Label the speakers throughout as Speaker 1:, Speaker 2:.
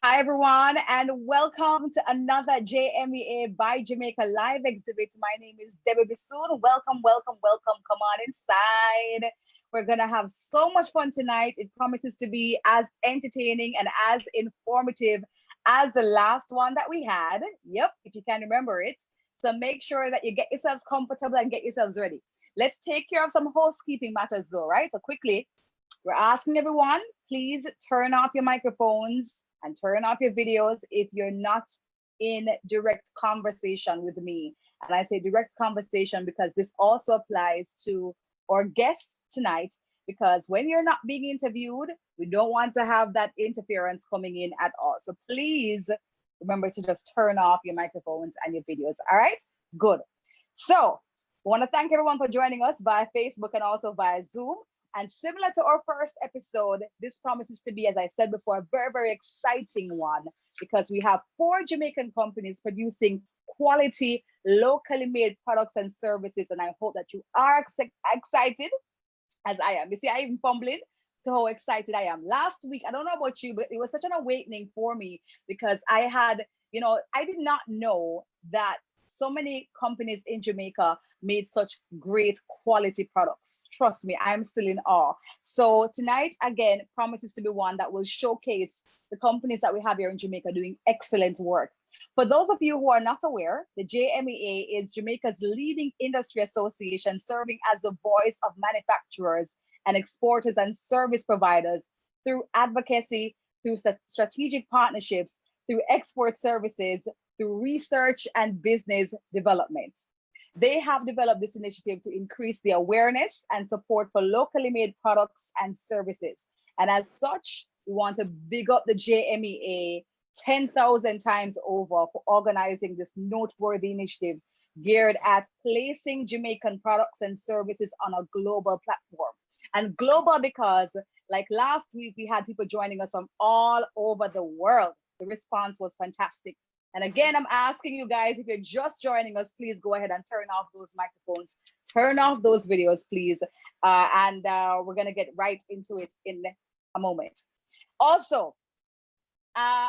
Speaker 1: Hi, everyone, and welcome to another JMEA by Jamaica live exhibit. My name is Debbie Bissoon. Welcome, welcome, welcome. Come on inside. We're going to have so much fun tonight. It promises to be as entertaining and as informative as the last one that we had. Yep, if you can remember it. So make sure that you get yourselves comfortable and get yourselves ready. Let's take care of some housekeeping matters, though, right? So, quickly, we're asking everyone, please turn off your microphones and turn off your videos if you're not in direct conversation with me. And I say direct conversation because this also applies to our guests tonight, because when you're not being interviewed, we don't want to have that interference coming in at all. So please remember to just turn off your microphones and your videos. All right, good. So I want to thank everyone for joining us via Facebook and also via Zoom. And similar to our first episode, this promises to be, as I said before, a very, very exciting one, because we have 4 Jamaican companies producing quality, locally made products and services. And I hope that you are excited as I am. You see, I even fumbling to how excited I am. Last week, I don't know about you, but it was such an awakening for me, because I had, I did not know that so many companies in Jamaica made such great quality products. Trust me, I'm still in awe. So tonight, again, promises to be one that will showcase the companies that we have here in Jamaica doing excellent work. For those of you who are not aware, the JMEA is Jamaica's leading industry association, serving as the voice of manufacturers and exporters and service providers through advocacy, through strategic partnerships, through export services, through research and business development. They have developed this initiative to increase the awareness and support for locally made products and services. And as such, we want to big up the JMEA 10,000 times over for organizing this noteworthy initiative geared at placing Jamaican products and services on a global platform. And global because, like last week, we had people joining us from all over the world. The response was fantastic. And again, I'm asking you guys, if you're just joining us, please go ahead and turn off those microphones, turn off those videos, please. And we're going to get right into it in a moment. Also, as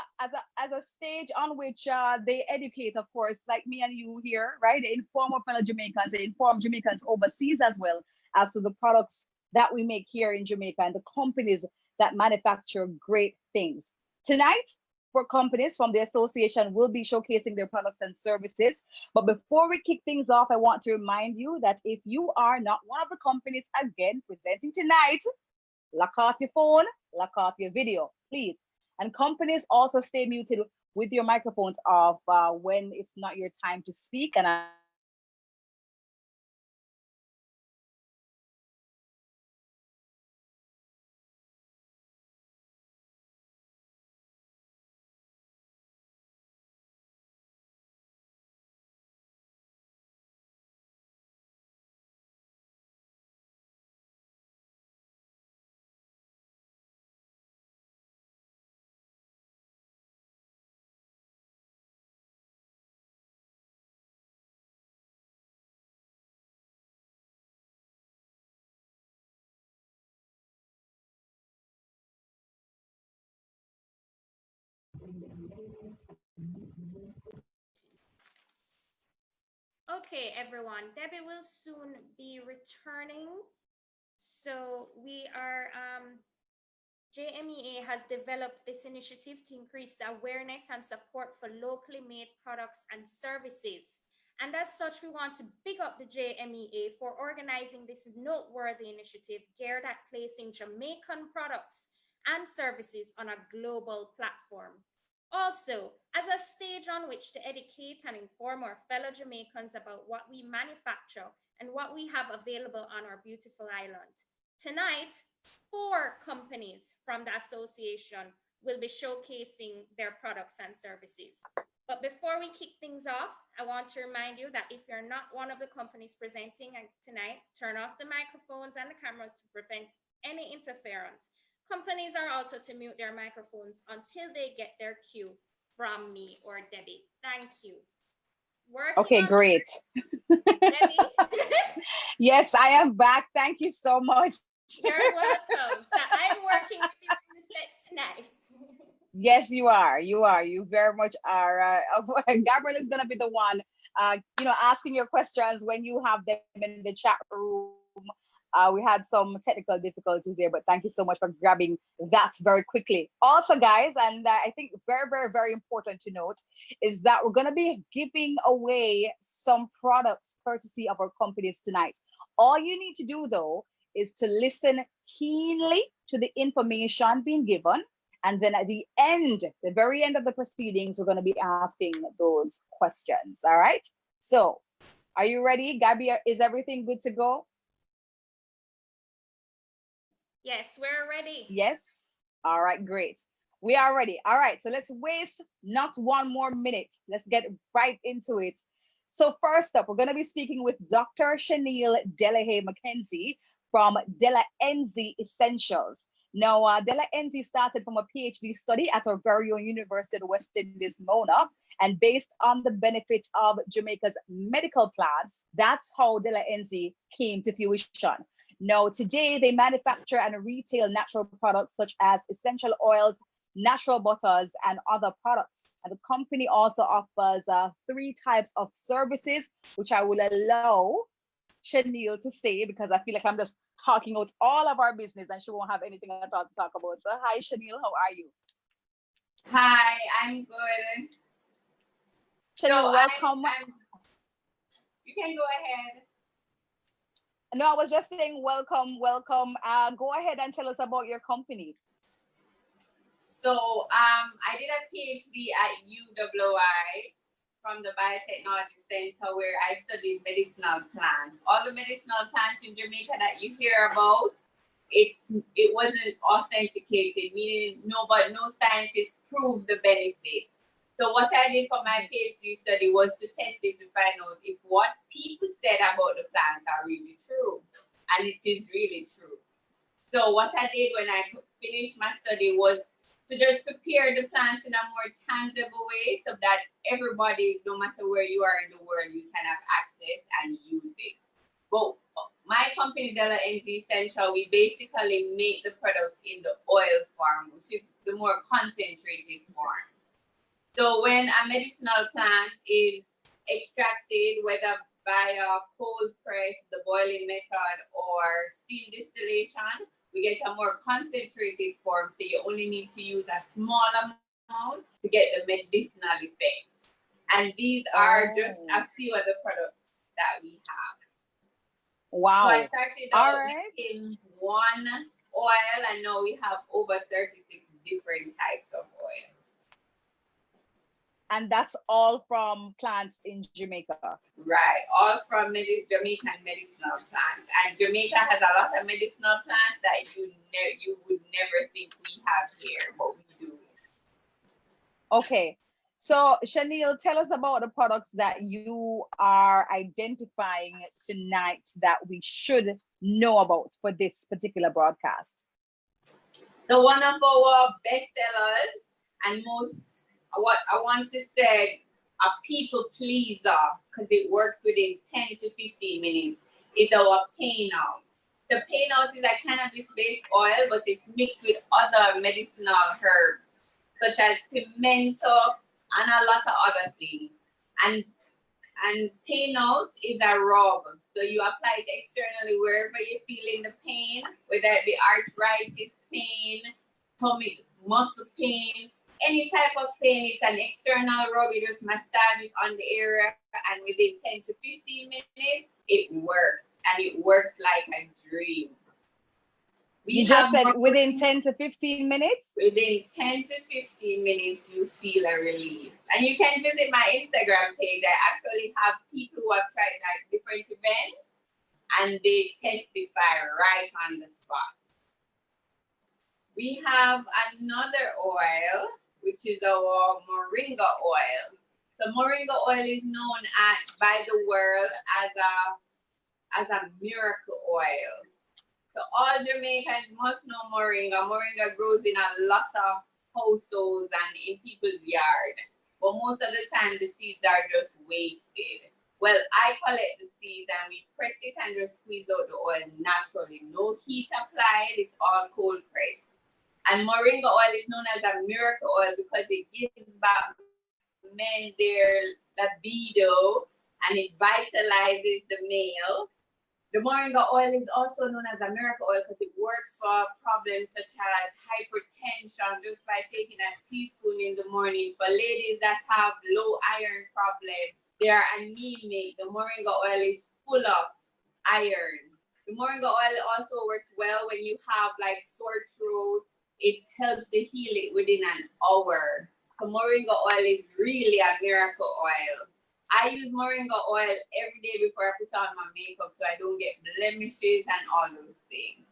Speaker 1: a stage on which they educate, of course, like me and you here, right? They inform our fellow Jamaicans, they inform Jamaicans overseas as well as to the products that we make here in Jamaica and the companies that manufacture great things. Tonight, 4 companies from the association will be showcasing their products and services. But before we kick things off, I want to remind you that if you are not one of the companies again presenting tonight, lock off your phone, lock off your video, please. And companies, also stay muted with your microphones off when it's not your time to speak. And I want to remind you that if you are not one of the companies presenting tonight, lock off your phone, lock off your video, please. And companies, also stay muted with your microphones off when it's not your time to speak. And I want to remind you that if you are not one of the companies presenting tonight, lock off your phone, lock off your video, please. And companies, also stay muted with your microphones off when it's not your time to speak. And I want to remind you that if you are not one of the companies presenting tonight, lock off your phone, lock off your video, please. And companies, also stay muted with your microphones off when it's not your time to speak.
Speaker 2: Okay, everyone, Debbie will soon be returning. So JMEA has developed this initiative to increase the awareness and support for locally made products and services. And as such, we want to big up the JMEA for organizing this noteworthy initiative geared at placing Jamaican products and services on a global platform. Also, as a stage on which to educate and inform our fellow Jamaicans about what we manufacture and what we have available on our beautiful island. Tonight, 4 companies from the association will be showcasing their products and services. But before we kick things off, I want to remind you that if you're not one of the companies presenting tonight, turn off the microphones and the cameras to prevent any interference. Companies are also to mute their microphones until they get their cue from me or Debbie. Thank you.
Speaker 1: Okay, great.
Speaker 2: Debbie?
Speaker 1: Yes, I am back. Thank you so much.
Speaker 2: You're welcome. So I'm working with you on the set tonight.
Speaker 1: Yes, you are. You are. You very much are. Gabriel is gonna be the one, asking your questions when you have them in the chat room. We had some technical difficulties there, but thank you so much for grabbing that very quickly. Also, guys, and I think very, very, very important to note is that we're gonna be giving away some products courtesy of our companies tonight. All you need to do though is to listen keenly to the information being given, and then at the very end of the proceedings, we're going to be asking those questions. All right. So, are you ready? Gabby, is everything good to go?
Speaker 2: Yes, we're ready.
Speaker 1: Yes. All right, great. We are ready. All right. So, let's waste not one more minute. Let's get right into it. So, first up, we're going to be speaking with Dr. Chanel Delahaye McKenzie from Della Enzi Essentials. Now, Della Enzi started from a PhD study at our very own University of West Indies, Mona, and based on the benefits of Jamaica's medical plants, that's how Della Enzi came to fruition. Now, today they manufacture and retail natural products such as essential oils, natural butters, and other products. And the company also offers three types of services, which I will allow Chanel to say because I feel like I'm just talking out all of our business and she won't have anything at all to talk about. So, hi, Chanel, how are you?
Speaker 3: Hi, I'm good.
Speaker 1: Chanel, welcome.
Speaker 3: You can go ahead.
Speaker 1: No, I was just saying welcome, welcome. Go ahead and tell us about your company.
Speaker 3: So, I did a PhD at UWI from the Biotechnology Center where I studied medicinal plants. All the medicinal plants in Jamaica that you hear about, it wasn't authenticated, meaning no scientists proved the benefit. So what I did for my PhD study was to test it to find out if what people said about the plants are really true. And it is really true. So what I did when I finished my study was to just prepare the plants in a more tangible way so that everybody, no matter where you are in the world, you can have access and use it. But my company, Della Enzi Essential, we basically make the products in the oil form, which is the more concentrated form. So when a medicinal plant is extracted, whether by a cold press, the boiling method, or steam distillation, we get a more concentrated form. So you only need to use a small amount to get the medicinal effects. And these are just a few of the products that we have.
Speaker 1: Wow.
Speaker 3: So I started out in one oil, and now we have over 36 different types of oil.
Speaker 1: And that's all from plants in Jamaica.
Speaker 3: Right, all from Jamaican medicinal plants. And Jamaica has a lot of medicinal plants that you would never think we have here, but we do.
Speaker 1: Okay. So, Chanel, tell us about the products that you are identifying tonight that we should know about for this particular broadcast.
Speaker 3: So, one of our bestsellers and most, what I want to say, a people pleaser, because it works within 10 to 15 minutes, is our pain out. The pain out is a cannabis-based oil, but it's mixed with other medicinal herbs, such as pimento and a lot of other things. And pain out is a rub. So you apply it externally wherever you're feeling the pain, whether it be arthritis pain, tummy, muscle pain, any type of pain. It's an external rub. You just massage it on the area, and within 10 to 15 minutes, it works. And it works like a dream.
Speaker 1: You just said within 10 to 15 minutes?
Speaker 3: Within 10 to 15 minutes, you feel a relief. And you can visit my Instagram page. I actually have people who have tried like different events, and they testify right on the spot. We have another oil, which is our moringa oil. So moringa oil is known by the world as a miracle oil. So all Jamaicans must know moringa. Moringa grows in a lot of households and in people's yard. But most of the time, the seeds are just wasted. Well, I collect the seeds and we press it and just squeeze out the oil naturally. No heat applied, it's all cold pressed. And moringa oil is known as a miracle oil because it gives back men their libido and it vitalizes the male. The moringa oil is also known as a miracle oil because it works for problems such as hypertension just by taking a teaspoon in the morning. For ladies that have low iron problem, they are anemic. The moringa oil is full of iron. The moringa oil also works well when you have like sore throat. It helps to heal it within an hour. So moringa oil is really a miracle oil. I use moringa oil every day before I put on my makeup so I don't get blemishes and all those things.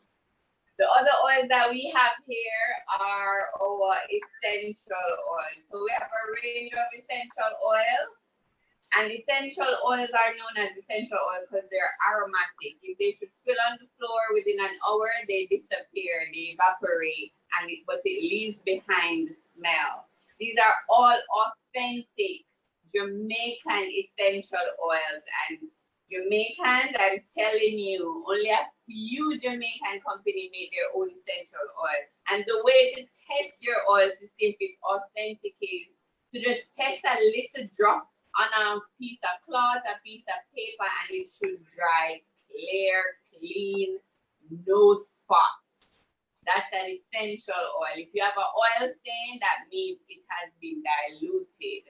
Speaker 3: The other oils that we have here are our essential oils. So we have a range of essential oils. And essential oils are known as essential oils because they're aromatic. If they should spill on the floor within an hour, they disappear, they evaporate, but it leaves behind the smell. These are all authentic Jamaican essential oils, and Jamaicans, I'm telling you, only a few Jamaican companies make their own essential oil. And the way to test your oil to see if it's authentic is to just test a little drop on a piece of cloth, a piece of paper, and it should dry clear, clean, no spots. That's an essential oil. If you have an oil stain, that means it has been diluted.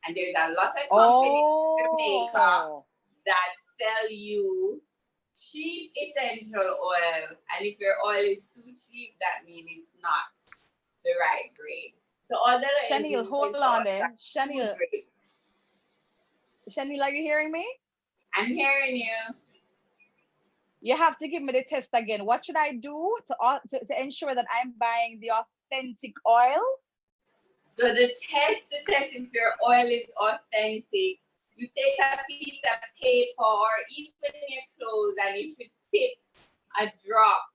Speaker 3: And there's a lot of companies in Jamaica that sell you cheap essential oil. And if your oil is too cheap, that means it's not the right grade. So all the
Speaker 1: Chanel, hold on there. Chanel, Chanel, are you hearing me?
Speaker 3: I'm hearing you.
Speaker 1: You have to give me the test again. What should I do to ensure that I'm buying the authentic oil?
Speaker 3: So the test to test if your oil is authentic, you take a piece of paper or even your clothes and you should tip a drop.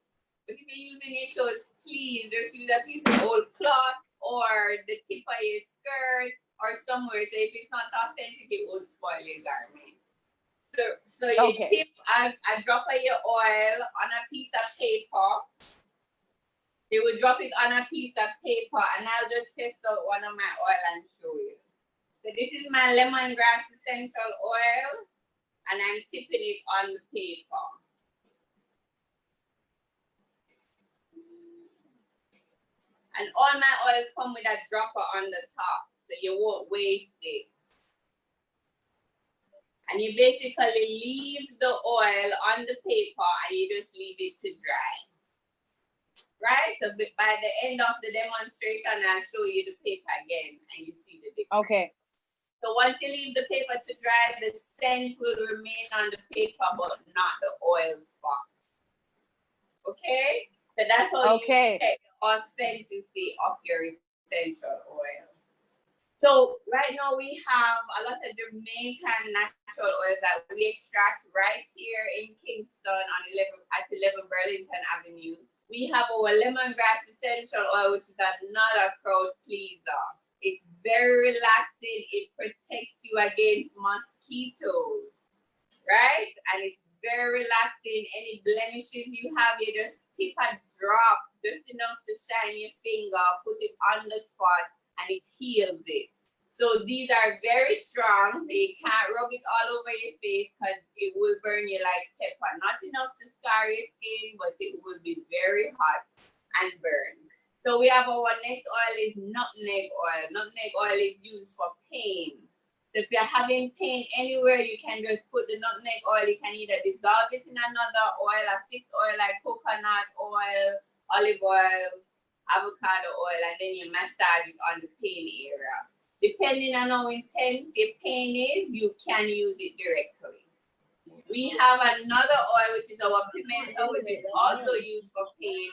Speaker 3: But if you're using your clothes, please just use a piece of old cloth or the tip of your skirt or somewhere. So if it's not authentic, it won't spoil your garment. So you tip a drop of your oil on a piece of paper. They will drop it on a piece of paper and I'll just test out one of my oil and show you. So this is my lemongrass essential oil and I'm tipping it on the paper. And all my oils come with a dropper on the top so you won't waste it. And you basically leave the oil on the paper and you just leave it to dry. Right? So by the end of the demonstration, I'll show you the paper again and you see the difference.
Speaker 1: Okay.
Speaker 3: So once you leave the paper to dry, the scent will remain on the paper, but not the oil spot. Okay? So that's how you check the authenticity of your essential oil. So right now we have a lot of Jamaican natural oils that we extract right here in Kingston at 11 Burlington Avenue. We have our lemongrass essential oil, which is another crowd pleaser. It's very relaxing. It protects you against mosquitoes, right? And it's very relaxing. Any blemishes you have, you just tip a drop, just enough to shine your finger, put it on the spot, and it heals it. So these are very strong. So you can't rub it all over your face because it will burn you like pepper. Not enough to scar your skin, but it will be very hot and burn. So we have our next oil is nutmeg oil. Nutmeg oil is used for pain. So if you're having pain anywhere, you can just put the nutmeg oil. You can either dissolve it in another oil, a fixed oil like coconut oil, olive oil, avocado oil, and then you massage it on the pain area. Depending on how intense your pain is, you can use it directly. We have another oil, which is our pimento, which is also used for pain.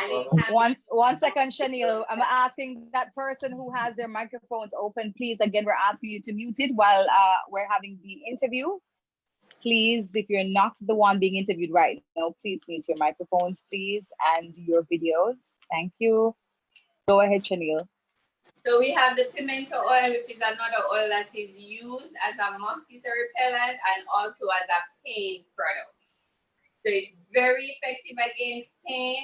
Speaker 3: And it can
Speaker 1: one second, Chanel. I'm asking that person who has their microphones open, please, again, we're asking you to mute it while we're having the interview. Please, if you're not the one being interviewed right now, please mute your microphones, please, and your videos. Thank you. Go ahead, Chanel.
Speaker 3: So we have the pimento oil, which is another oil that is used as a mosquito repellent and also as a pain product. So it's very effective against pain.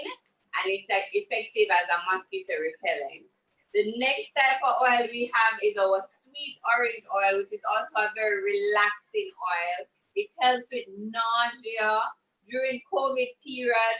Speaker 3: and it's like effective as a mosquito repellent. The next type of oil we have is our sweet orange oil, which is also a very relaxing oil. It helps with nausea. During COVID period,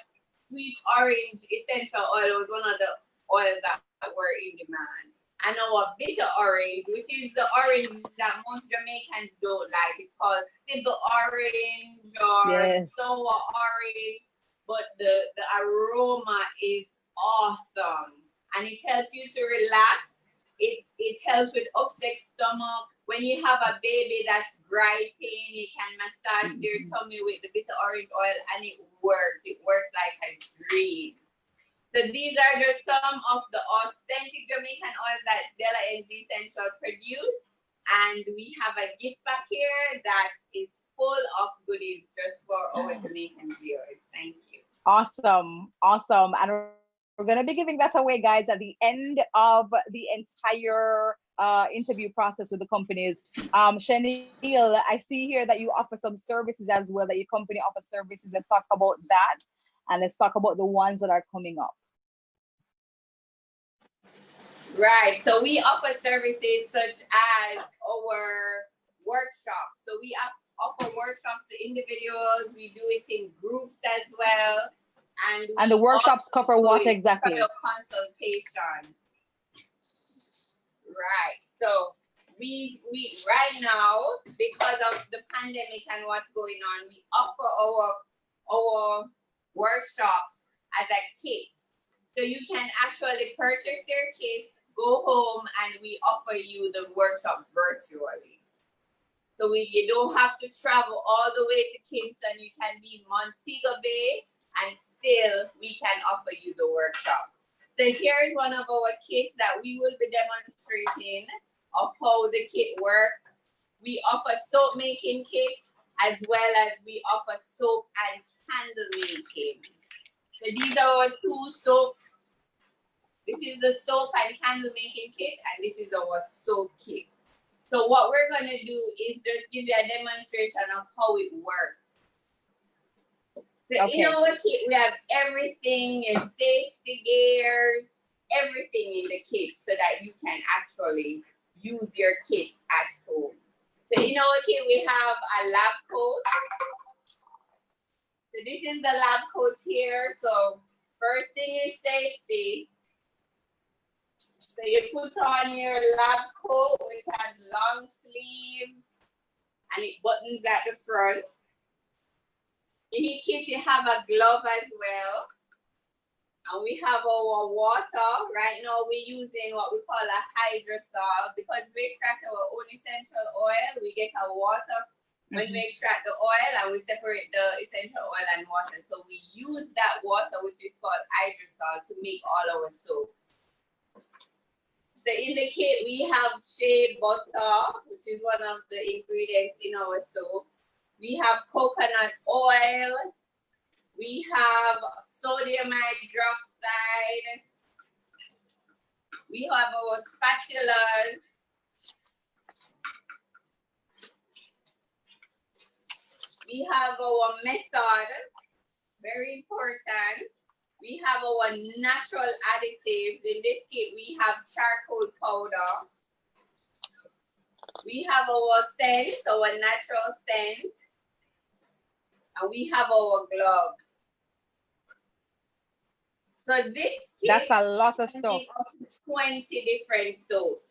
Speaker 3: sweet orange essential oil was one of the oils that were in demand. And our bitter orange, which is the orange that most Jamaicans don't like. It's called Sybil orange or sour orange, but the aroma is awesome. And it helps you to relax. It helps with upset stomach. When you have a baby that's griping, you can massage their tummy with the bitter orange oil, and it works. It works like a dream. So these are just some of the authentic Jamaican oils that Della NZ Essential produce. And we have a gift pack here that is full of goodies just for our Jamaican viewers. Thank you.
Speaker 1: Awesome. Awesome. And we're going to be giving that away, guys, at the end of the entire interview process with the companies. Chanel, I see here that you offer some services as well, that your company offers services. Let's talk about that. And let's talk about the ones that are coming up.
Speaker 3: Right. So we offer services such as our workshops. So we offer workshops to individuals. We do it in groups as well. And
Speaker 1: the workshops cover what exactly?
Speaker 3: Consultation. Right. So we right now, because of the pandemic and what's going on, we offer our workshops as a kit. So you can actually purchase their kits, go home, and we offer you the workshop virtually. So you don't have to travel all the way to Kingston. You can be in Montego Bay, and still we can offer you the workshop. So here's one of our kits that we will be demonstrating of how the kit works. We offer soap making kits, as well as we offer soap and candle making. So these are our two soap. This is the soap and candle making kit, and this is our soap kit. So what we're gonna do is just give you a demonstration of how it works. So in our kit, we have everything, your safety gears, everything in the kit, so that you can actually use your kit at home. So in our kit, we have a lab coat. So this is the lab coat here. So first thing is safety. So you put on your lab coat, which has long sleeves, and it buttons at the front. In your kit, you have a glove as well. And we have our water. Right now, we're using what we call a hydrosol, because we extract our own essential oil. We get our water when we extract the oil, and we separate the essential oil and water. So we use that water, which is called hydrosol, to make all our soaps. So in the kit, we have shea butter, which is one of the ingredients in our soap. We have coconut oil. We have sodium hydroxide. We have our spatulas. We have our method, very important. We have our natural additives. In this kit, we have charcoal powder. We have our scent, our natural scent. And we have our glove. So this kit,
Speaker 1: that's a lot of stuff.
Speaker 3: Up to 20 different soaps.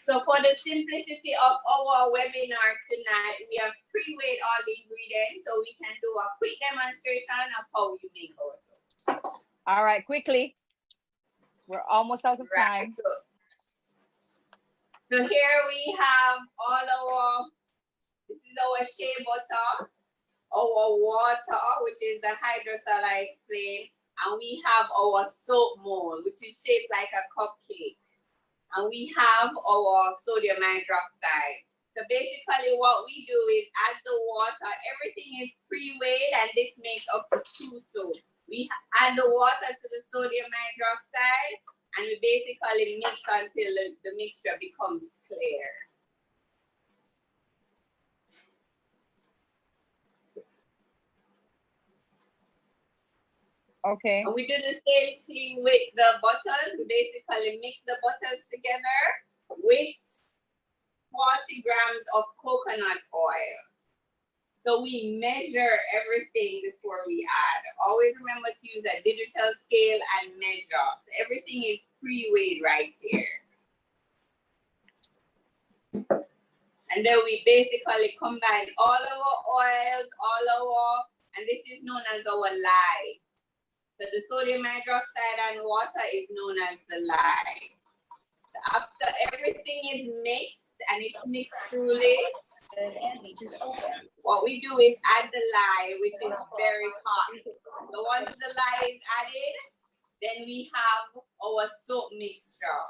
Speaker 3: So for the simplicity of our webinar tonight, we have pre-weighed all the ingredients, so we can do a quick demonstration of how you make our soap.
Speaker 1: All right, quickly. We're almost out of time.
Speaker 3: So here we have all our, this is our shea butter, our water, which is the hydrosol I explained, and we have our soap mold, which is shaped like a cupcake. And we have our sodium hydroxide. So basically what we do is add the water, everything is pre-weighed, and this makes up to 2 soaps. We add the water to the sodium hydroxide, and we basically mix until the mixture becomes clear.
Speaker 1: Okay.
Speaker 3: And we do the same thing with the butters. We basically mix the butters together with 40 grams of coconut oil. So we measure everything before we add. Always remember to use a digital scale and measure. So everything is pre-weighed right here. And then we basically combine all our oils, and this is known as our lye. So the sodium hydroxide and water is known as the lye. So after everything is mixed and it's mixed truly, what we do is add the lye, which is very hot. So once the lye is added, then we have our soap mixture.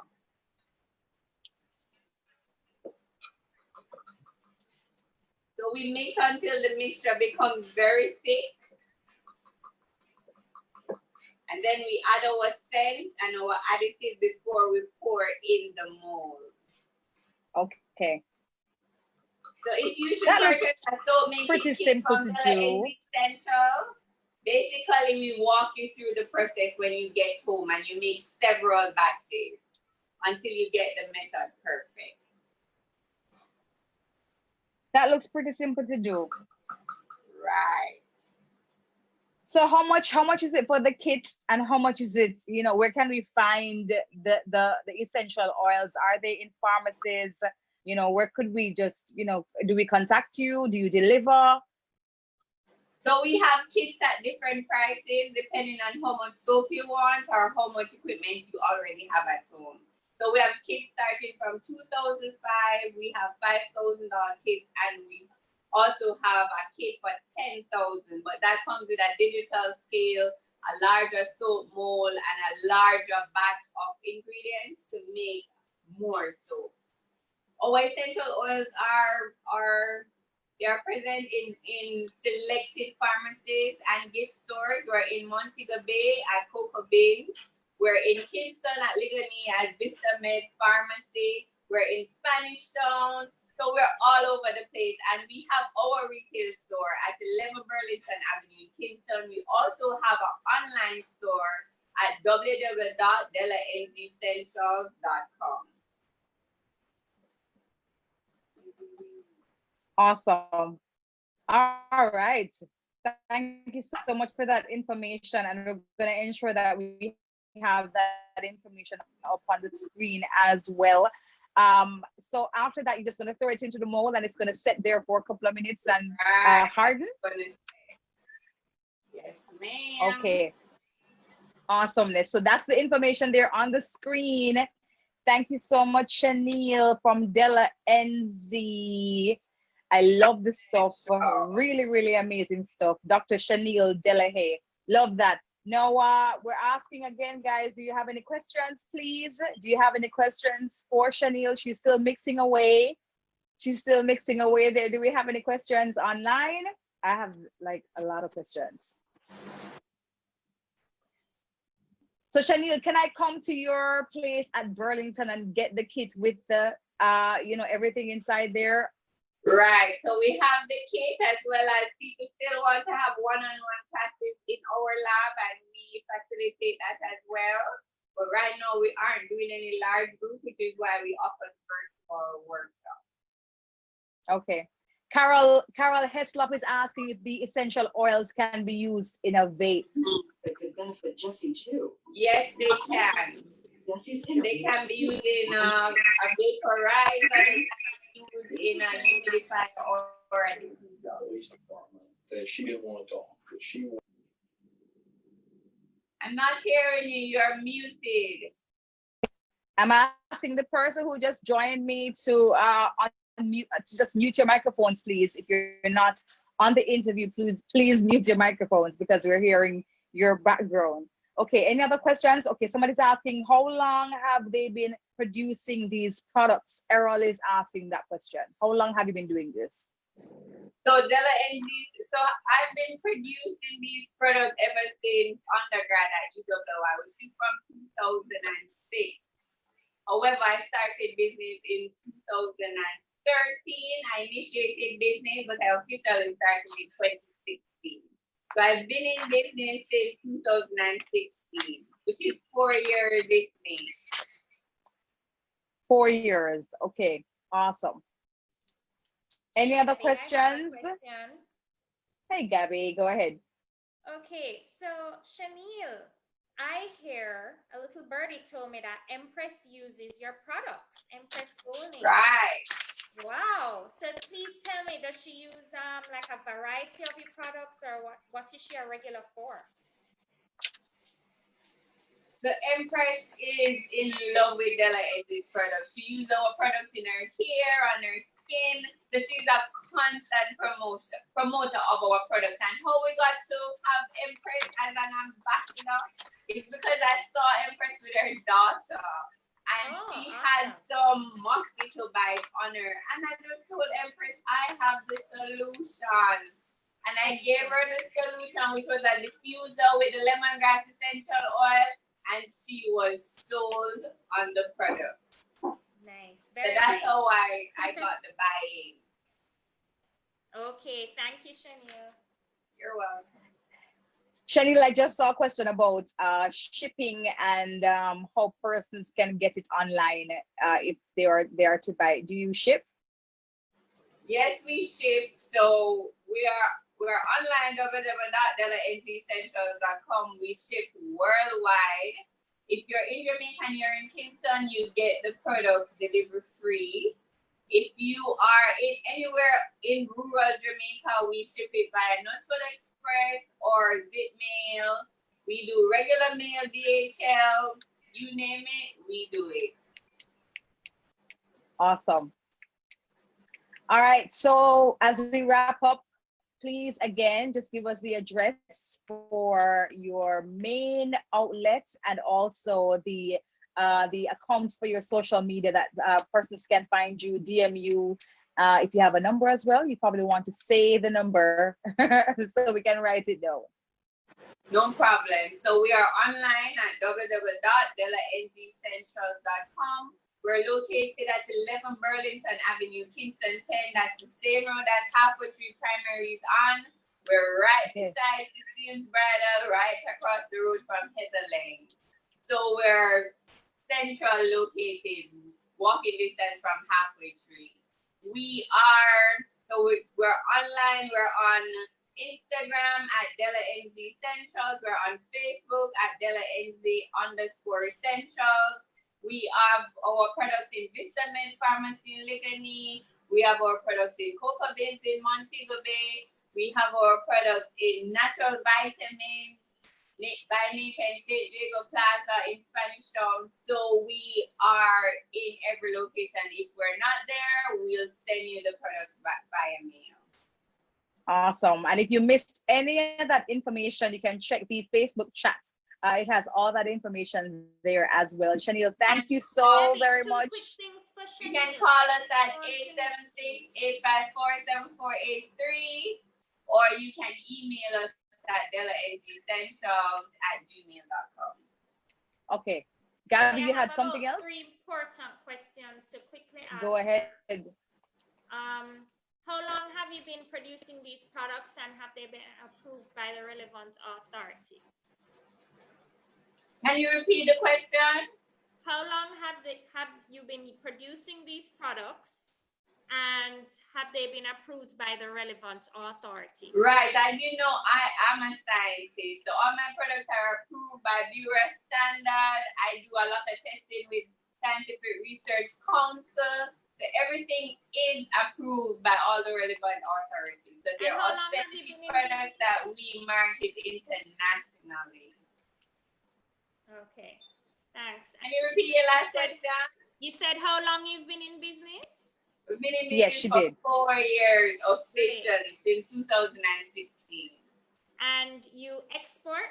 Speaker 3: So we mix until the mixture becomes very thick. And then we add our scent and our additive before we pour in the mold.
Speaker 1: Okay.
Speaker 3: So if you should purchase a soap making
Speaker 1: pretty
Speaker 3: kit
Speaker 1: simple
Speaker 3: from
Speaker 1: to
Speaker 3: the
Speaker 1: do.
Speaker 3: Essential, basically we walk you through the process when you get home and you make several batches until you get the method perfect.
Speaker 1: That looks pretty simple to do.
Speaker 3: Right.
Speaker 1: So how much is it for the kits, and how much is it, you know, where can we find the essential oils? Are they in pharmacies? You know, where could we just, you know, do we contact you? Do you deliver?
Speaker 3: So we have kits at different prices depending on how much soap you want or how much equipment you already have at home. So we have kits starting from $2,005, we have $5,000 kits, and we also have a kit for $10,000, but that comes with a digital scale, a larger soap mold, and a larger batch of ingredients to make more soaps. Our essential oils they are present in selected pharmacies and gift stores. We're in Montego Bay at Cocoa Bean. We're in Kingston at Ligoni at Vista Med Pharmacy. We're in Spanish Town. So we're all over the place. And we have our retail store at 11 Burlington Avenue in Kingston. We also have an online store at www.delanzessentials.com.
Speaker 1: Awesome. All right. Thank you so much for that information. And we're going to ensure that we have that information up on the screen as well. So after that, you're just going to throw it into the mold and it's going to set there for a couple of minutes and harden.
Speaker 3: Yes, ma'am.
Speaker 1: Okay. Awesomeness. So that's the information there on the screen. Thank you so much, Chanel from Della NZ. I love this stuff. Really, really amazing stuff. Dr. Chanel Delahaye. Love that. Now, we're asking again, guys, do you have any questions, please? Do you have any questions for Chanel? She's still mixing away. She's still mixing away there. Do we have any questions online? I have like a lot of questions. So Chanel, can I come to your place at Burlington and get the kit with the, you know, everything inside there?
Speaker 3: Right. So we have the kit as well as people still want to have one-on-one classes in our lab, and we facilitate that as well. But right now we aren't doing any large group, which is why we offer virtual workshops.
Speaker 1: Okay. Carol Heslop is asking if the essential oils can be used in a vape.
Speaker 4: It could benefit Jesse too.
Speaker 3: Yes, they can.
Speaker 4: Jesse's
Speaker 3: They can be used in a vaporizer, they can be used in a humidifier or a
Speaker 5: Police department that she didn't want to talk, but she.
Speaker 3: I'm not hearing you. You're muted.
Speaker 1: I'm asking the person who just joined me to unmute, to just mute your microphones, please. If you're not on the interview, please mute your microphones because we're hearing your background. Okay, any other questions? Okay, somebody's asking, how long have they been producing these products? Errol is asking that question. How long have you been doing this?
Speaker 3: So Della NZ, so I've been producing these products ever since undergrad at UWI, which is from 2006. However, I started business in 2013. I initiated business, but I officially started in 2016. So I've been in business since 2016, which is 4 years this May.
Speaker 1: 4 years. Okay, awesome. Any other
Speaker 2: Gabby, I have a
Speaker 1: questions?
Speaker 2: question.
Speaker 1: Hey, Gabby, go ahead.
Speaker 2: Okay, so Chanel, I hear a little birdie told me that Empress uses your products, Empress Owning.
Speaker 3: Right.
Speaker 2: Wow. So please tell me, does she use like a variety of your products, or what is she a regular for?
Speaker 3: The Empress is in love with Della Ezzi's products. She uses our products in her hair, on her skin. So she's a constant promoter of our products. And how we got to have Empress as an ambassador is because I saw Empress with her daughter. And she had some mosquito bites on her. And I just told Empress, I have the solution. And I gave her the solution, which was a diffuser with the lemongrass essential oil. And she was sold on the product.
Speaker 2: Nice.
Speaker 3: So that's how I got the buy-in.
Speaker 2: Okay, thank you, Chanel.
Speaker 3: You're welcome.
Speaker 1: Chanel, I just saw a question about shipping and how persons can get it online if they are to buy. Do you ship?
Speaker 3: Yes, we ship. So we're online www.dellaenzessentials.com. We ship worldwide. If you're in Jamaica and you're in Kingston, you get the products delivery free. If you are anywhere in rural Jamaica, we ship it via Knoxville Express or Zip Mail. We do regular mail, DHL, you name it, we do it.
Speaker 1: Awesome. All right, so as we wrap up, please again just give us the address for your main outlet and also the accounts for your social media that persons can find you, DM you. If you have a number as well, you probably want to say the number so we can write it down.
Speaker 3: No problem. So we are online at www.dellaenzessentials.com. We're located at 11 Burlington Avenue, Kingston 10. That's the same road that Halfway Tree Primary is on. We're right beside Cecile's Bridal, right across the road from Heather Lane. So we're central located, walking distance from Halfway Tree. We're online, we're on Instagram at DellaNZ Essentials. We're on Facebook at DellaNZ_Essentials. We have our products in Vistamed Pharmacy in Ligani. We have our products in Cocoa Beans in Montego Bay. We have our products in Natural Vitamins by Nature in St. Diego Plaza in Spanish Town. So we are in every location. If we're not there, we'll send you the products back via mail.
Speaker 1: Awesome. And if you missed any of that information, you can check the Facebook chat. It has all that information there as well. Chanel, thank you so very much.
Speaker 3: You can call us at 876-854-7483, or you can email us at dellaenzessentials@gmail.com.
Speaker 1: Okay. Gabby, you had something else?
Speaker 2: 3 important questions to quickly ask.
Speaker 1: Go ahead.
Speaker 2: How long have you been producing these products, and have they been approved by the relevant authorities?
Speaker 3: Can you repeat the question?
Speaker 2: How long have you been producing these products, and have they been approved by the relevant authorities?
Speaker 3: Right, as you know, I am a scientist, so all my products are approved by Bureau Standard. I do a lot of testing with Scientific Research Council. So everything is approved by all the relevant authorities. So there are authentic products that we market internationally.
Speaker 2: Okay, thanks.
Speaker 3: Can you repeat your last question?
Speaker 2: You said how long you've been in business?
Speaker 3: We've been in business for 4 years officially, since 2016.
Speaker 2: And you export?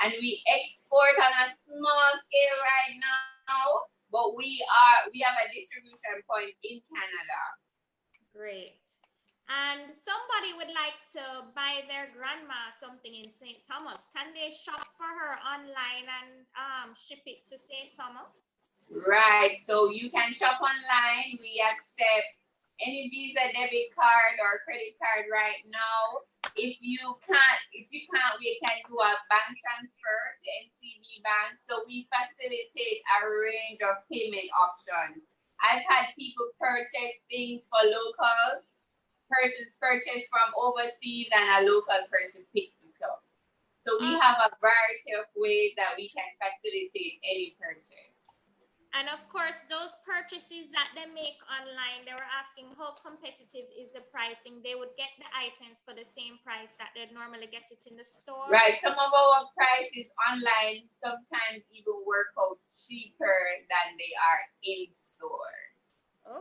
Speaker 3: And we export on a small scale right now, but we have a distribution point in Canada.
Speaker 2: Great. And somebody would like to buy their grandma something in St. Thomas. Can they shop for her online and ship it to St. Thomas?
Speaker 3: Right. So you can shop online. We accept any Visa debit card or credit card right now. If you can't, we can do a bank transfer to NCB Bank. So we facilitate a range of payment options. I've had people purchase things for local, persons purchase from overseas, and a local person picks it up. So we have a variety of ways that we can facilitate any purchase.
Speaker 2: And of course, those purchases that they make online, they were asking how competitive is the pricing. They would get the items for the same price that they'd normally get it in the store.
Speaker 3: Right. Some of our prices online sometimes even work out cheaper than they are in store.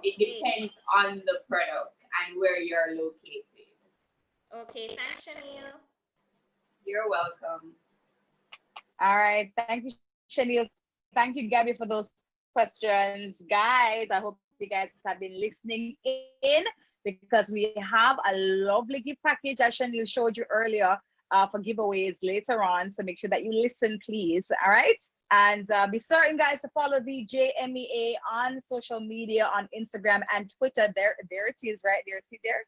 Speaker 2: Okay.
Speaker 3: It depends on the product and where you're located.
Speaker 2: Okay, thanks, Chanel.
Speaker 3: You're welcome.
Speaker 1: All right. Thank you, Chanel. Thank you, Gabby, for those questions. Guys, I hope you guys have been listening in because we have a lovely gift package, as Chanel showed you earlier, for giveaways later on. So make sure that you listen, please. All right. And be certain, guys, to follow the JMEA on social media, on Instagram and Twitter. There it is, right there. See there?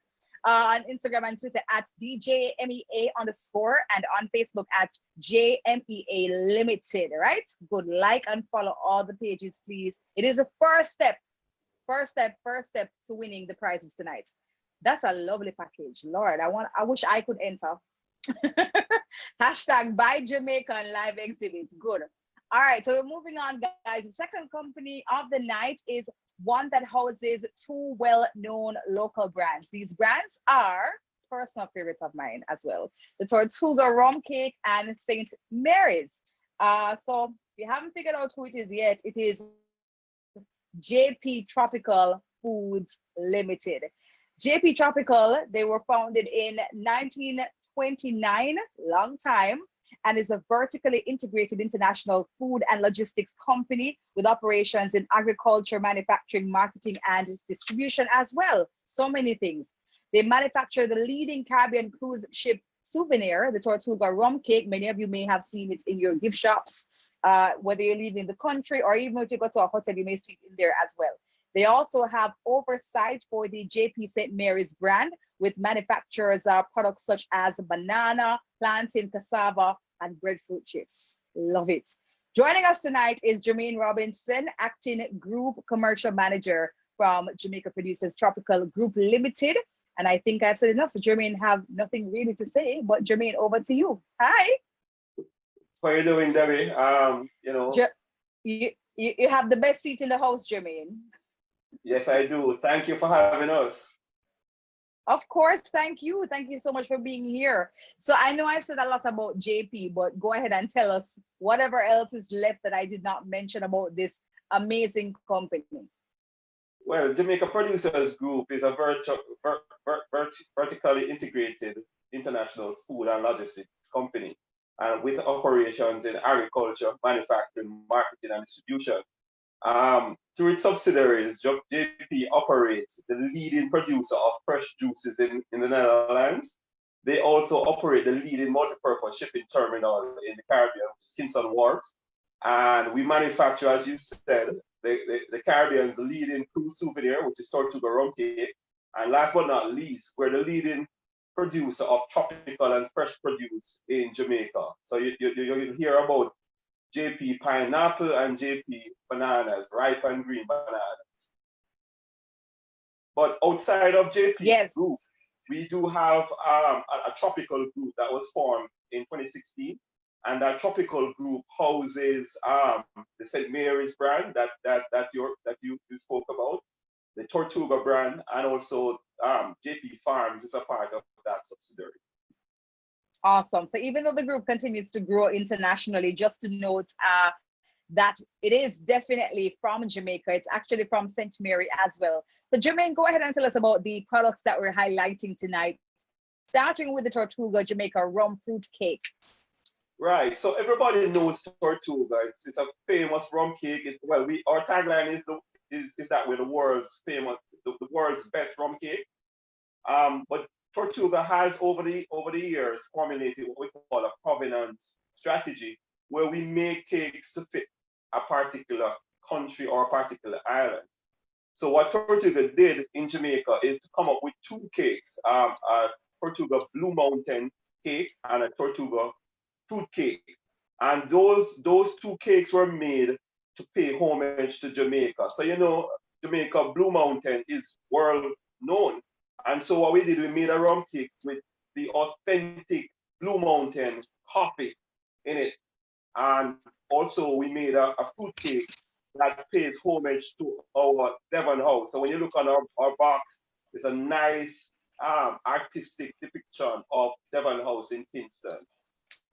Speaker 1: On Instagram and Twitter at DJMEA_, and on Facebook at JMEA Limited, right? Good, like and follow all the pages, please. It is a first step to winning the prizes tonight. That's a lovely package. Lord, I wish I could enter. Hashtag buy Jamaican live exhibit. Good. All right, so we're moving on, guys. The second company of the night is one that houses two well-known local brands. These brands are personal favorites of mine as well: the Tortuga Rum Cake and St. Mary's. So if you haven't figured out who it is yet, it is JP Tropical Foods Limited. JP Tropical, they were founded in 1929, long time, and is a vertically integrated international food and logistics company with operations in agriculture, manufacturing, marketing, and distribution as well. So many things. They manufacture the leading Caribbean cruise ship souvenir, the Tortuga Rum Cake. Many of you may have seen it in your gift shops, whether you're leaving the country or even if you go to a hotel, you may see it in there as well. They also have oversight for the JP St. Mary's brand with manufacturers products such as banana, plantain, cassava, and breadfruit chips. Love it. Joining us tonight is Jermaine Robinson, acting group commercial manager from Jamaica Producers Tropical Group Limited. And I think I've said enough, so Jermaine have nothing really to say, but Jermaine, over to you. Hi.
Speaker 6: How are you doing, Debbie?
Speaker 1: You have the best seat in the house, Jermaine.
Speaker 6: Yes, I do. Thank you for having us.
Speaker 1: Of course, thank you. Thank you so much for being here. So I know I've said a lot about JP, but go ahead and tell us whatever else is left that I did not mention about this amazing company.
Speaker 6: Well, Jamaica Producers Group is a vertically integrated international food and logistics company, and with operations in agriculture, manufacturing, marketing, and distribution. Through its subsidiaries, JP operates the leading producer of fresh juices in the Netherlands. They also operate the leading multipurpose shipping terminal in the Caribbean, which is Kingston Wharves. And we manufacture, as you said, the Caribbean's leading cruise souvenir, which is Tortuga Rum Cake. And last but not least, we're the leading producer of tropical and fresh produce in Jamaica. So you'll hear about JP pineapple and JP bananas, ripe and green bananas. But outside of JP group, we do have a tropical group that was formed in 2016, and that tropical group houses the St. Mary's brand that you spoke about, the Tortuga brand, and also JP Farms is a part of that subsidiary.
Speaker 1: Awesome. So even though the group continues to grow internationally, just to note that it is definitely from Jamaica. It's actually from St. Mary as well. So Jermaine, go ahead and tell us about the products that we're highlighting tonight, starting with the Tortuga Jamaica Rum Fruit Cake.
Speaker 6: Right. So everybody knows Tortuga. It's a famous rum cake. Our tagline is that we're the world's famous, the world's best rum cake. But Tortuga has over the years formulated what we call a provenance strategy, where we make cakes to fit a particular country or a particular island. So what Tortuga did in Jamaica is to come up with two cakes, a Tortuga Blue Mountain cake and a Tortuga fruit cake. And those two cakes were made to pay homage to Jamaica. So you know, Jamaica Blue Mountain is world known. And so what we did, we made a rum cake with the authentic Blue Mountain coffee in it. And also we made a fruit cake that pays homage to our Devon house. So when you look on our box, it's a nice artistic depiction of Devon House in Kingston.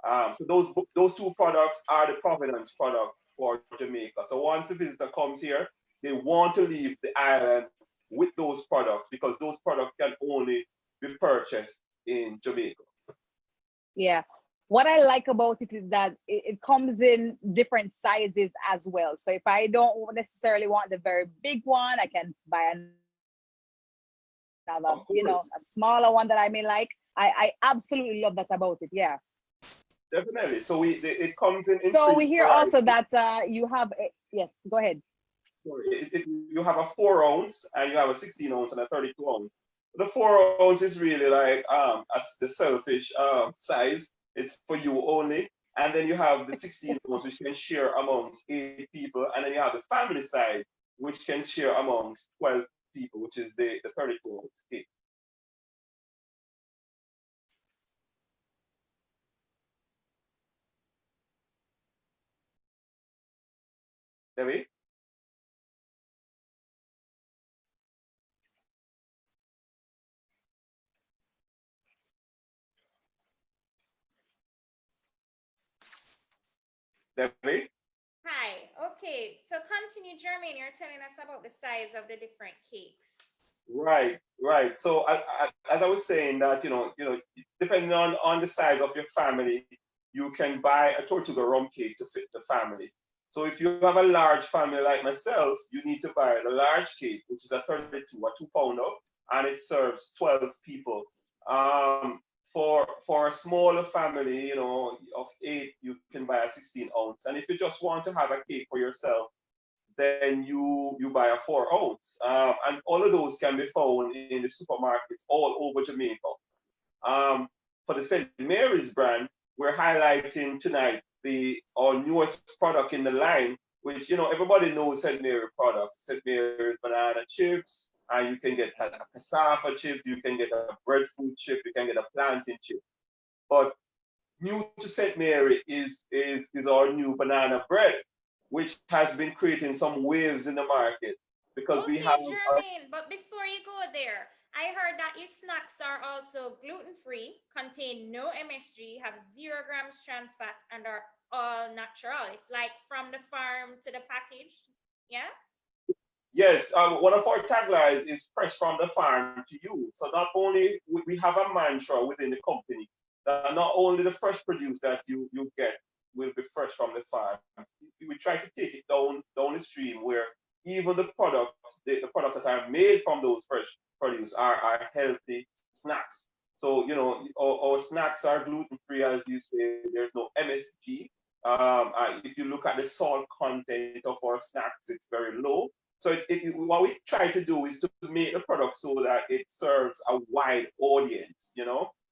Speaker 6: So those two products are the provenance product for Jamaica. So once a visitor comes here, they want to leave the island with those products because those products can only be purchased in Jamaica.
Speaker 1: Yeah. What I like about it is that it comes in different sizes as well. So if I don't necessarily want the very big one, I can buy another, you know, a smaller one that I may like. I absolutely love that about it. Yeah.
Speaker 6: Definitely. So it comes in.
Speaker 1: So we hear also that you have yes. Go ahead.
Speaker 6: Sorry, you have a 4 ounce and you have a 16 ounce and a 32 ounce. The 4 ounce is really like as the selfish size. It's for you only. And then you have the 16 ounce, which can share amongst 8 people. And then you have the family side, which can share amongst 12 people, which is the 32 ounce cake. Debbie? Debbie?
Speaker 2: Hi. Okay. So continue, Jermaine. You're telling us about the size of the different cakes.
Speaker 6: Right, right. So as I was saying that, depending on the size of your family, you can buy a Tortuga rum cake to fit the family. So if you have a large family like myself, you need to buy the large cake, which is a 32, a 2 pounder, and it serves 12 people. For a smaller family, of 8, you can buy a 16 ounce. And if you just want to have a cake for yourself, then you buy a 4 ounce. And all of those can be found in the supermarkets all over Jamaica. For the St. Mary's brand, we're highlighting tonight our newest product in the line, which everybody knows St. Mary products. St. Mary's banana chips, and you can get a cassava chip, you can get a breadfruit chip, you can get a plantain chip. But new to St. Mary is our new banana bread, which has been creating some waves in the market because we have.
Speaker 2: Jermaine, but before you go there, I heard that your snacks are also gluten-free, contain no MSG, have 0 grams trans fat, and are all natural. It's like from the farm to the package. Yeah?
Speaker 6: Yes, one of our taglines is fresh from the farm to you. So not only we have a mantra within the company that not only the fresh produce that you get will be fresh from the farm. We try to take it down the stream where even the products that are made from those fresh produce are healthy snacks. So our snacks are gluten free, as you say. There's no MSG. If you look at the salt content of our snacks, it's very low. So what we try to do is to make the product so that it serves a wide audience.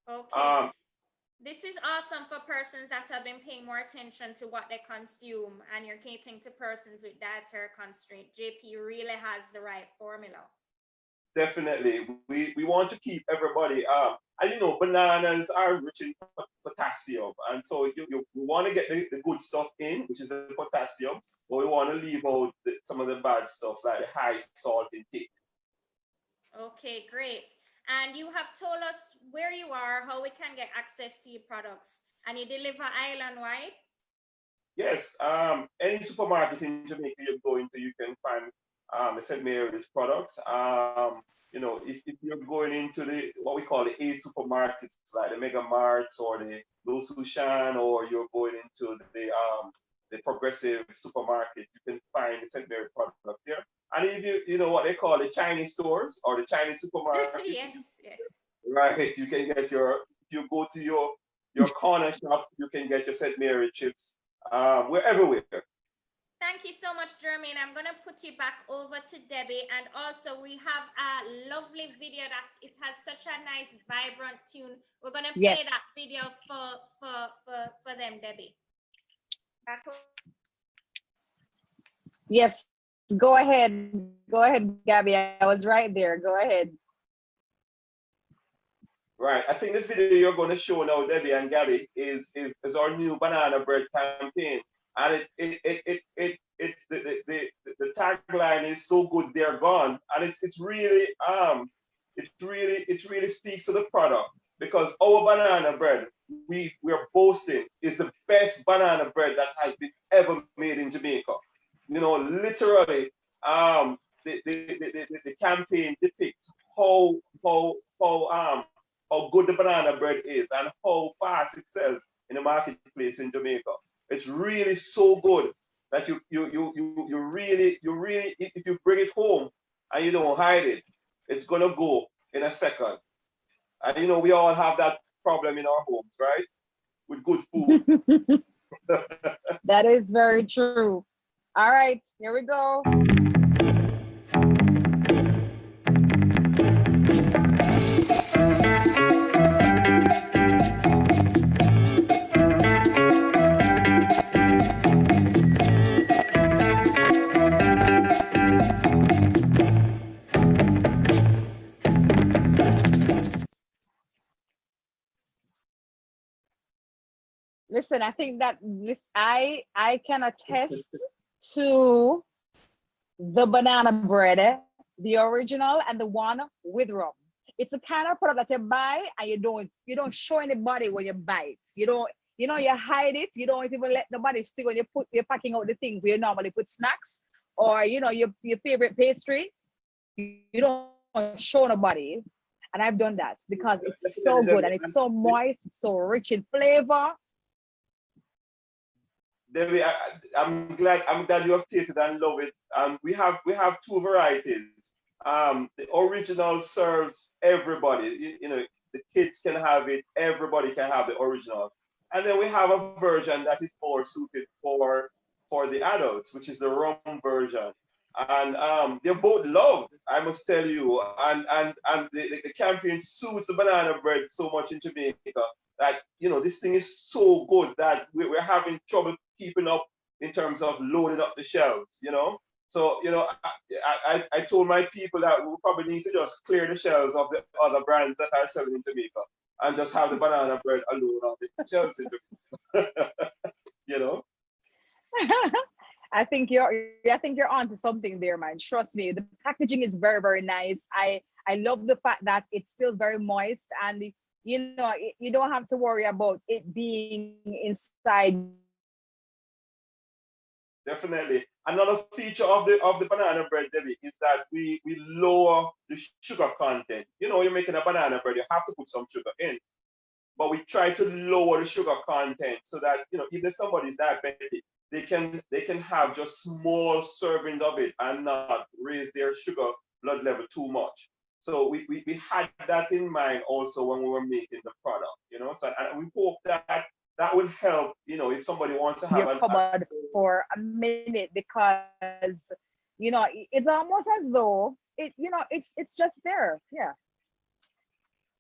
Speaker 2: Okay. This is awesome for persons that have been paying more attention to what they consume, and you're catering to persons with dietary constraint. JP really has the right formula.
Speaker 6: Definitely. We want to keep everybody and bananas are rich in potassium. And so we want to get the good stuff in, which is the potassium, but we want to leave out some of the bad stuff like the high salt intake.
Speaker 2: Okay, great. And you have told us where you are, how we can get access to your products, and you deliver island-wide?
Speaker 6: Yes, any supermarket in Jamaica you go into, you can find the St. Mary's products. If you're going into what we call the A supermarkets, like the Mega Marts or the Losushan, or you're going into the Progressive supermarket, you can find the St. Mary product there. And if you know what they call the Chinese stores or the Chinese supermarket,
Speaker 2: yes.
Speaker 6: Right, you can get if you go to your corner shop, you can get your St. Mary chips. We're everywhere.
Speaker 2: Thank you so much, Jermaine. I'm going to put you back over to Debbie. And also, we have a lovely video that it has such a nice, vibrant tune. We're going to play
Speaker 1: Yes.
Speaker 2: that video for them, Debbie.
Speaker 1: Yes. Go ahead. Go ahead, Gabby. I was right there. Go ahead.
Speaker 6: Right. I think the video you're going to show now, Debbie and Gabby, is our new banana bread campaign. And it's the tagline is so good they're gone. And it's really it really speaks to the product, because our banana bread we're boasting is the best banana bread that has been ever made in Jamaica. You know, literally, the campaign depicts how good the banana bread is and how fast it sells in the marketplace in Jamaica. It's really so good that you really, if you bring it home and you don't hide it, it's gonna go in a second. And you know, we all have that problem in our homes, right? With good food.
Speaker 1: That is very true. All right, here we go. Listen, I think that this I can attest to the banana bread, the original and the one with rum. It's a kind of product that you buy and you don't show anybody when you buy it. You hide it. You don't even let nobody see when you're packing out the things where you normally put snacks or your favorite pastry. You don't show nobody. And I've done that because it's so good and it's so moist, it's so rich in flavor.
Speaker 6: Debbie, I'm glad you have tasted and love it. We have two varieties. The original serves everybody. You know, the kids can have it. Everybody can have the original. And then we have a version that is more suited for the adults, which is the rum version. And they're both loved, I must tell you. And the campaign suits the banana bread so much in Jamaica that, you know, this thing is so good that we're having trouble keeping up in terms of loading up the shelves, you know. So, you know, I told my people that we probably need to just clear the shelves of the other brands that are selling in Jamaica and just have the banana bread alone on the shelves in Jamaica. You know.
Speaker 1: I think you're onto something there, man. Trust me. The packaging is very, very nice. I love the fact that it's still very moist and you don't have to worry about it being inside.
Speaker 6: Definitely. Another feature of the banana bread, Debbie, is that we lower the sugar content. You know, you're making a banana bread, you have to put some sugar in, but we try to lower the sugar content so that, you know, even if somebody's diabetic, they can have just small servings of it and not raise their sugar blood level too much. So we had that in mind also when we were making the product, you know. So and we hope that will help, you know, if somebody wants to have
Speaker 1: Your cupboard for a minute because it's almost as though it's just there. Yeah.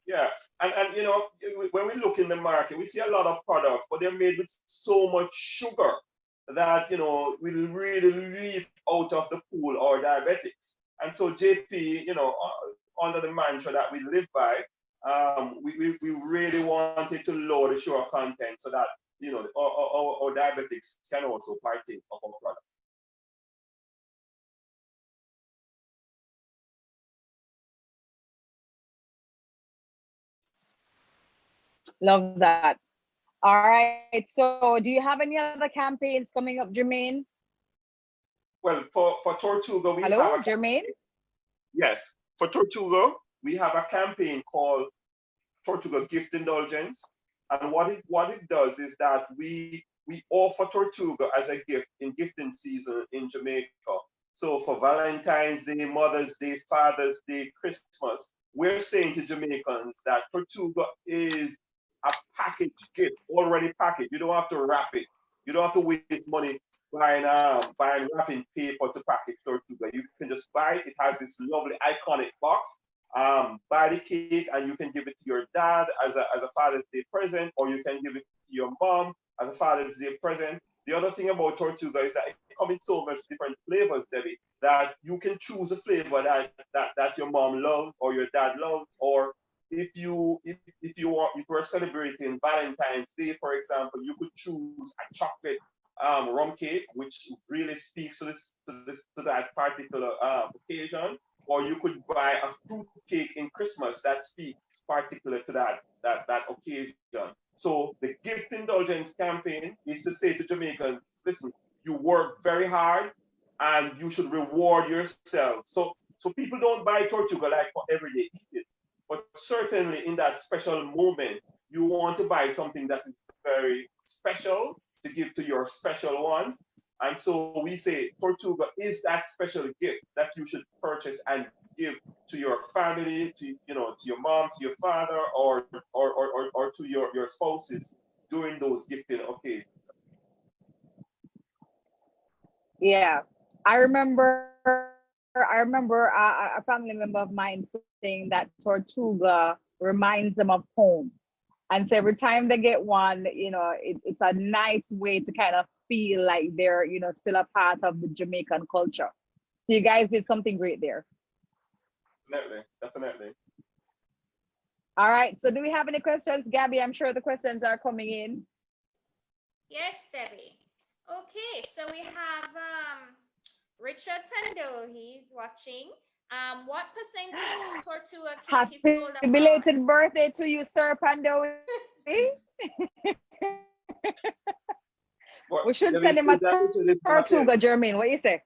Speaker 6: yeah. And you know, when we look in the market, we see a lot of products, but they're made with so much sugar that, you know, will really leave out of the pool or diabetics. And so JP, you know, under the mantra that we live by, we really wanted to lower the sugar content so that, you know, our diabetics can also partake of our product.
Speaker 1: Love that. All right. So do you have any other campaigns coming up, Jermaine?
Speaker 6: Well, for Tortuga, we have
Speaker 1: Hello,
Speaker 6: a
Speaker 1: Jermaine?
Speaker 6: yes. For Tortuga, we have a campaign called Tortuga Gift Indulgence. And what it does is that we offer Tortuga as a gift in gifting season in Jamaica. So for Valentine's Day, Mother's Day, Father's Day, Christmas, we're saying to Jamaicans that Tortuga is a package gift, already packaged. You don't have to wrap it. You don't have to waste money buying wrapping paper to package tortuga. You can just buy it. It has this lovely iconic box. Buy the cake and you can give it to your dad as a Father's Day present, or you can give it to your mom as a Father's Day present. The other thing about tortuga is that it comes in so much different flavors, Debbie, that you can choose a flavor that your mom loves or your dad loves, or if you are celebrating Valentine's Day, for example, you could choose a chocolate rum cake, which really speaks to that particular occasion, or you could buy a fruit cake in Christmas that speaks particular to that occasion. So the gift indulgence campaign is to say to Jamaicans, listen, you work very hard and you should reward yourself. So people don't buy tortuga like for everyday eating, but certainly in that special moment, you want to buy something that is very special to give to your special ones. And so we say Tortuga is that special gift that you should purchase and give to your family, to your mom, to your father, or to your spouses during those gifting occasions.
Speaker 1: Yeah, I remember a family member of mine saying that Tortuga reminds them of home. And so every time they get one, it's a nice way to kind of feel like they're, still a part of the Jamaican culture. So you guys did something great there.
Speaker 6: Definitely, definitely.
Speaker 1: All right. So do we have any questions, Gabby? I'm sure the questions are coming in.
Speaker 2: Yes, Debbie. Okay, so we have Richard Pendo. He's watching. What percentage of Tortuga cake is
Speaker 1: Happy
Speaker 2: sold abroad?
Speaker 1: belated birthday to you, Sir Pandowi.
Speaker 6: But
Speaker 1: We should
Speaker 6: let me
Speaker 1: send him
Speaker 6: say
Speaker 1: a
Speaker 6: that Richard is not
Speaker 1: Tortuga, Jermaine. What do you say?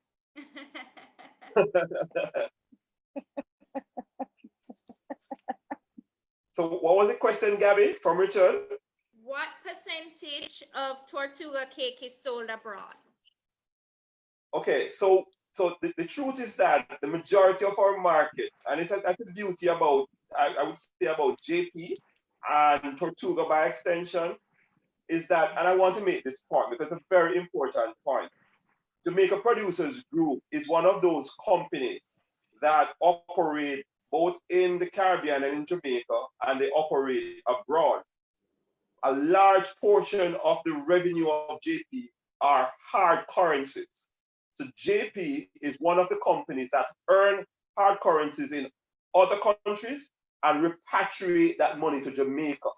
Speaker 6: So what was the question, Gabby, from Richard?
Speaker 2: What percentage of Tortuga cake is sold abroad?
Speaker 6: Okay, so the truth is that the majority of our market, and that's the beauty about, I would say about JP and Tortuga by extension, is that, and I want to make this point because it's a very important point. Jamaica Producers Group is one of those companies that operate both in the Caribbean and in Jamaica, and they operate abroad. A large portion of the revenue of JP are hard currencies. So JP is one of the companies that earn hard currencies in other countries and repatriate that money to Jamaica.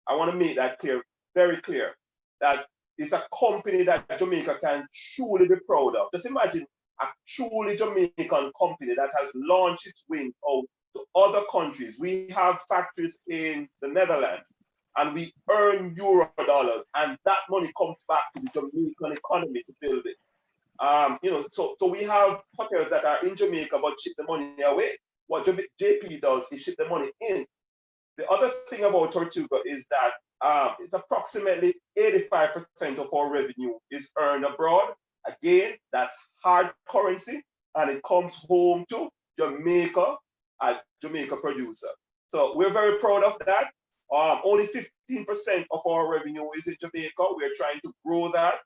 Speaker 6: I want to make that clear, very clear, that it's a company that Jamaica can truly be proud of. Just imagine a truly Jamaican company that has launched its wings out to other countries. We have factories in the Netherlands and we earn euro dollars, and that money comes back to the Jamaican economy to build it. So we have hotels that are in Jamaica but ship the money away. What JP does is ship the money in. The other thing about Tortuga is that it's approximately 85% of our revenue is earned abroad. Again, that's hard currency, and it comes home to Jamaica as Jamaica producer. So we're very proud of that. Only 15% of our revenue is in Jamaica. We're trying to grow that.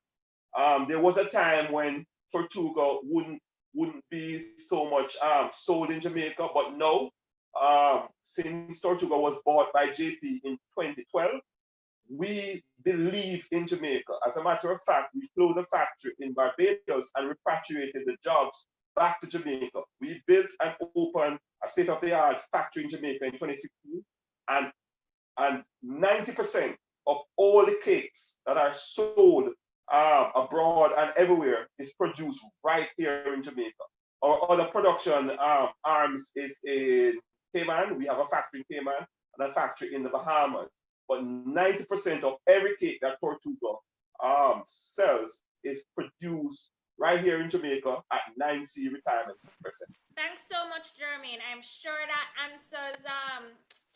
Speaker 6: There was a time when Tortuga wouldn't be so much sold in Jamaica, but now, since Tortuga was bought by JP in 2012, we believe in Jamaica. As a matter of fact, we closed a factory in Barbados and repatriated the jobs back to Jamaica. We built and opened a state-of-the-art factory in Jamaica in 2015, and 90% of all the cakes that are sold abroad and everywhere is produced right here in Jamaica. Our other production arms is in Cayman. We have a factory in Cayman and a factory in the Bahamas. But 90% of every cake that Tortuga sells is produced right here in Jamaica at 9C Retirement Percent.
Speaker 2: Thanks so much, Jermaine. I'm sure that answers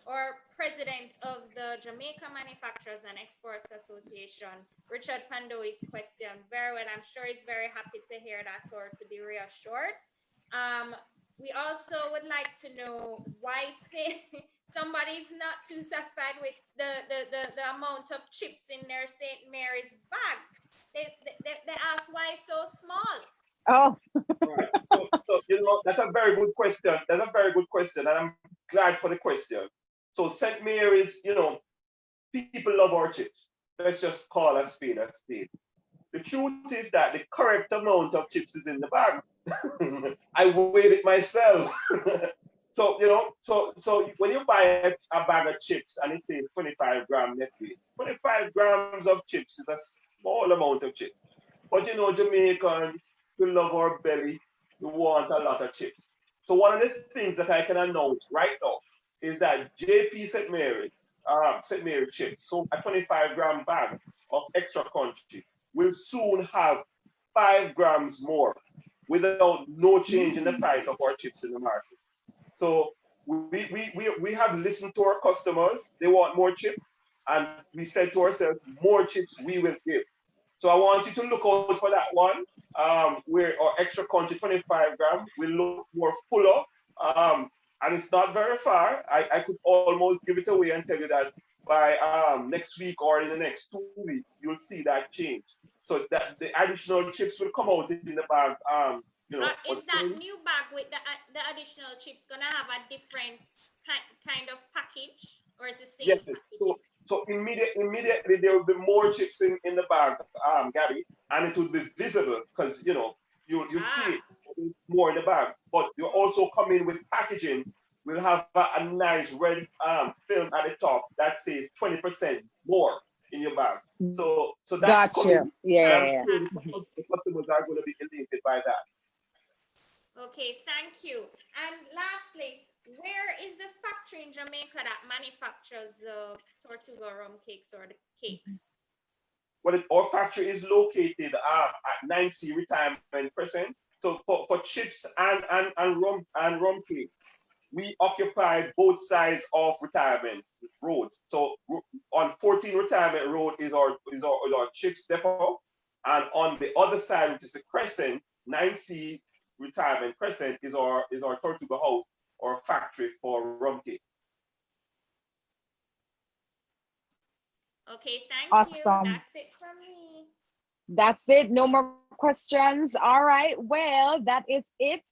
Speaker 2: our president of the Jamaica Manufacturers and Exports Association, Richard Pandoi's question very well. I'm sure he's very happy to hear that or to be reassured. We also would like to know why say somebody's not too satisfied with the amount of chips in their St. Mary's bag. They why it's so small?
Speaker 1: Oh,
Speaker 6: Right. So that's a very good question. That's a very good question, and I'm glad for the question. So St. Mary's, people love our chips. Let's just call a spade a spade. The truth is that the correct amount of chips is in the bag. I weighed it myself. So when you buy a bag of chips and it says 25 gram net weight, 25 grams of chips is a small amount of chips. But Jamaicans, we love our belly. We want a lot of chips. So one of the things that I can announce right now is that JP St. Mary chips, so a 25-gram bag of extra crunchy, will soon have 5 grams more without no change in the price of our chips in the market. So we have listened to our customers. They want more chips. And we said to ourselves, more chips we will give. So I want you to look out for that one, where our extra crunchy 25 gram will look more fuller. And it's not very far. I could almost give it away and tell you that by next week or in the next 2 weeks, you'll see that change. So that the additional chips will come out in the bag.
Speaker 2: Is that new bag with the additional chips gonna have a different kind of package, or is it the
Speaker 6: Yes.
Speaker 2: same package?
Speaker 6: So immediately there will be more chips in the bag, Gabby, and it will be visible because you see it more in the bag. But you also come in with packaging. We'll have a nice red film at the top that says 20% more in your bag. So that's
Speaker 1: gotcha.
Speaker 6: coming.
Speaker 1: Yeah.
Speaker 6: And I'm sure the customers are going to be elated by that.
Speaker 2: Okay, thank you. And lastly, where is the factory in Jamaica that manufactures the Tortuga rum cakes or the cakes?
Speaker 6: Well, our factory is located at 9C Retirement Crescent. So for chips and rum cake, we occupy both sides of Retirement Road. So on 14 Retirement Road is our chips depot, and on the other side, which is the Crescent, 9C Retirement Crescent is our Tortuga House or factory for rum cake.
Speaker 2: Okay, thank you.
Speaker 1: Awesome.
Speaker 2: That's it from me.
Speaker 1: That's it. No more questions. All right. Well, that is it.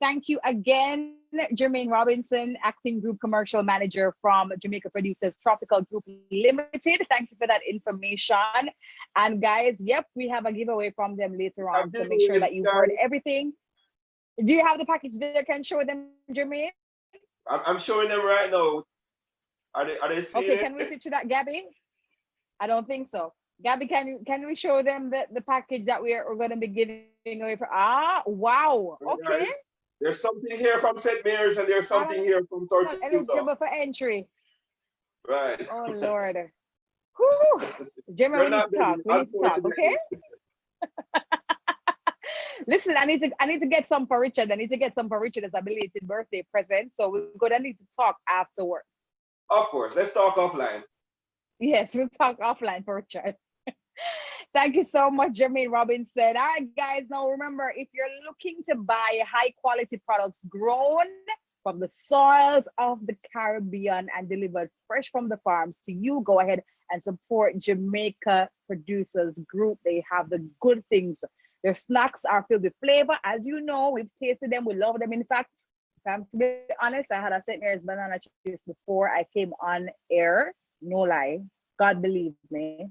Speaker 1: Thank you again, Jermaine Robinson, Acting Group Commercial Manager from Jamaica Producers Tropical Group Limited. Thank you for that information. And guys, yep, we have a giveaway from them later on. So make sure that you've heard everything. Do you have the package there? Can show them, Jermaine?
Speaker 6: I'm showing them right now. Are they seeing
Speaker 1: Okay,
Speaker 6: it?
Speaker 1: can we switch to that, Gabby? I don't think so. Gabby, can we show them the package that we're going to be giving away for? Wow. Okay.
Speaker 6: There's something here from St. Mary's and there's something here from Tortuga.
Speaker 1: Eligible for entry.
Speaker 6: Right.
Speaker 1: Oh Lord. Whew. Jimmy, we need to talk. We need to talk, okay? Listen, I need to get some for Richard. I need to get some for Richard as a belated birthday present. So we're gonna need to talk afterwards.
Speaker 6: Of course. Let's talk offline.
Speaker 1: Yes, we'll talk offline for Richard. Thank you so much, Jermaine Robinson. All right, guys. Now remember, if you're looking to buy high quality products grown from the soils of the Caribbean and delivered fresh from the farms to you, go ahead and support Jamaica Producers Group. They have the good things. Their snacks are filled with flavor. As you know, we've tasted them. We love them. In fact, to be honest, I had a St. Mary's banana chips before I came on air. No lie. God believe me.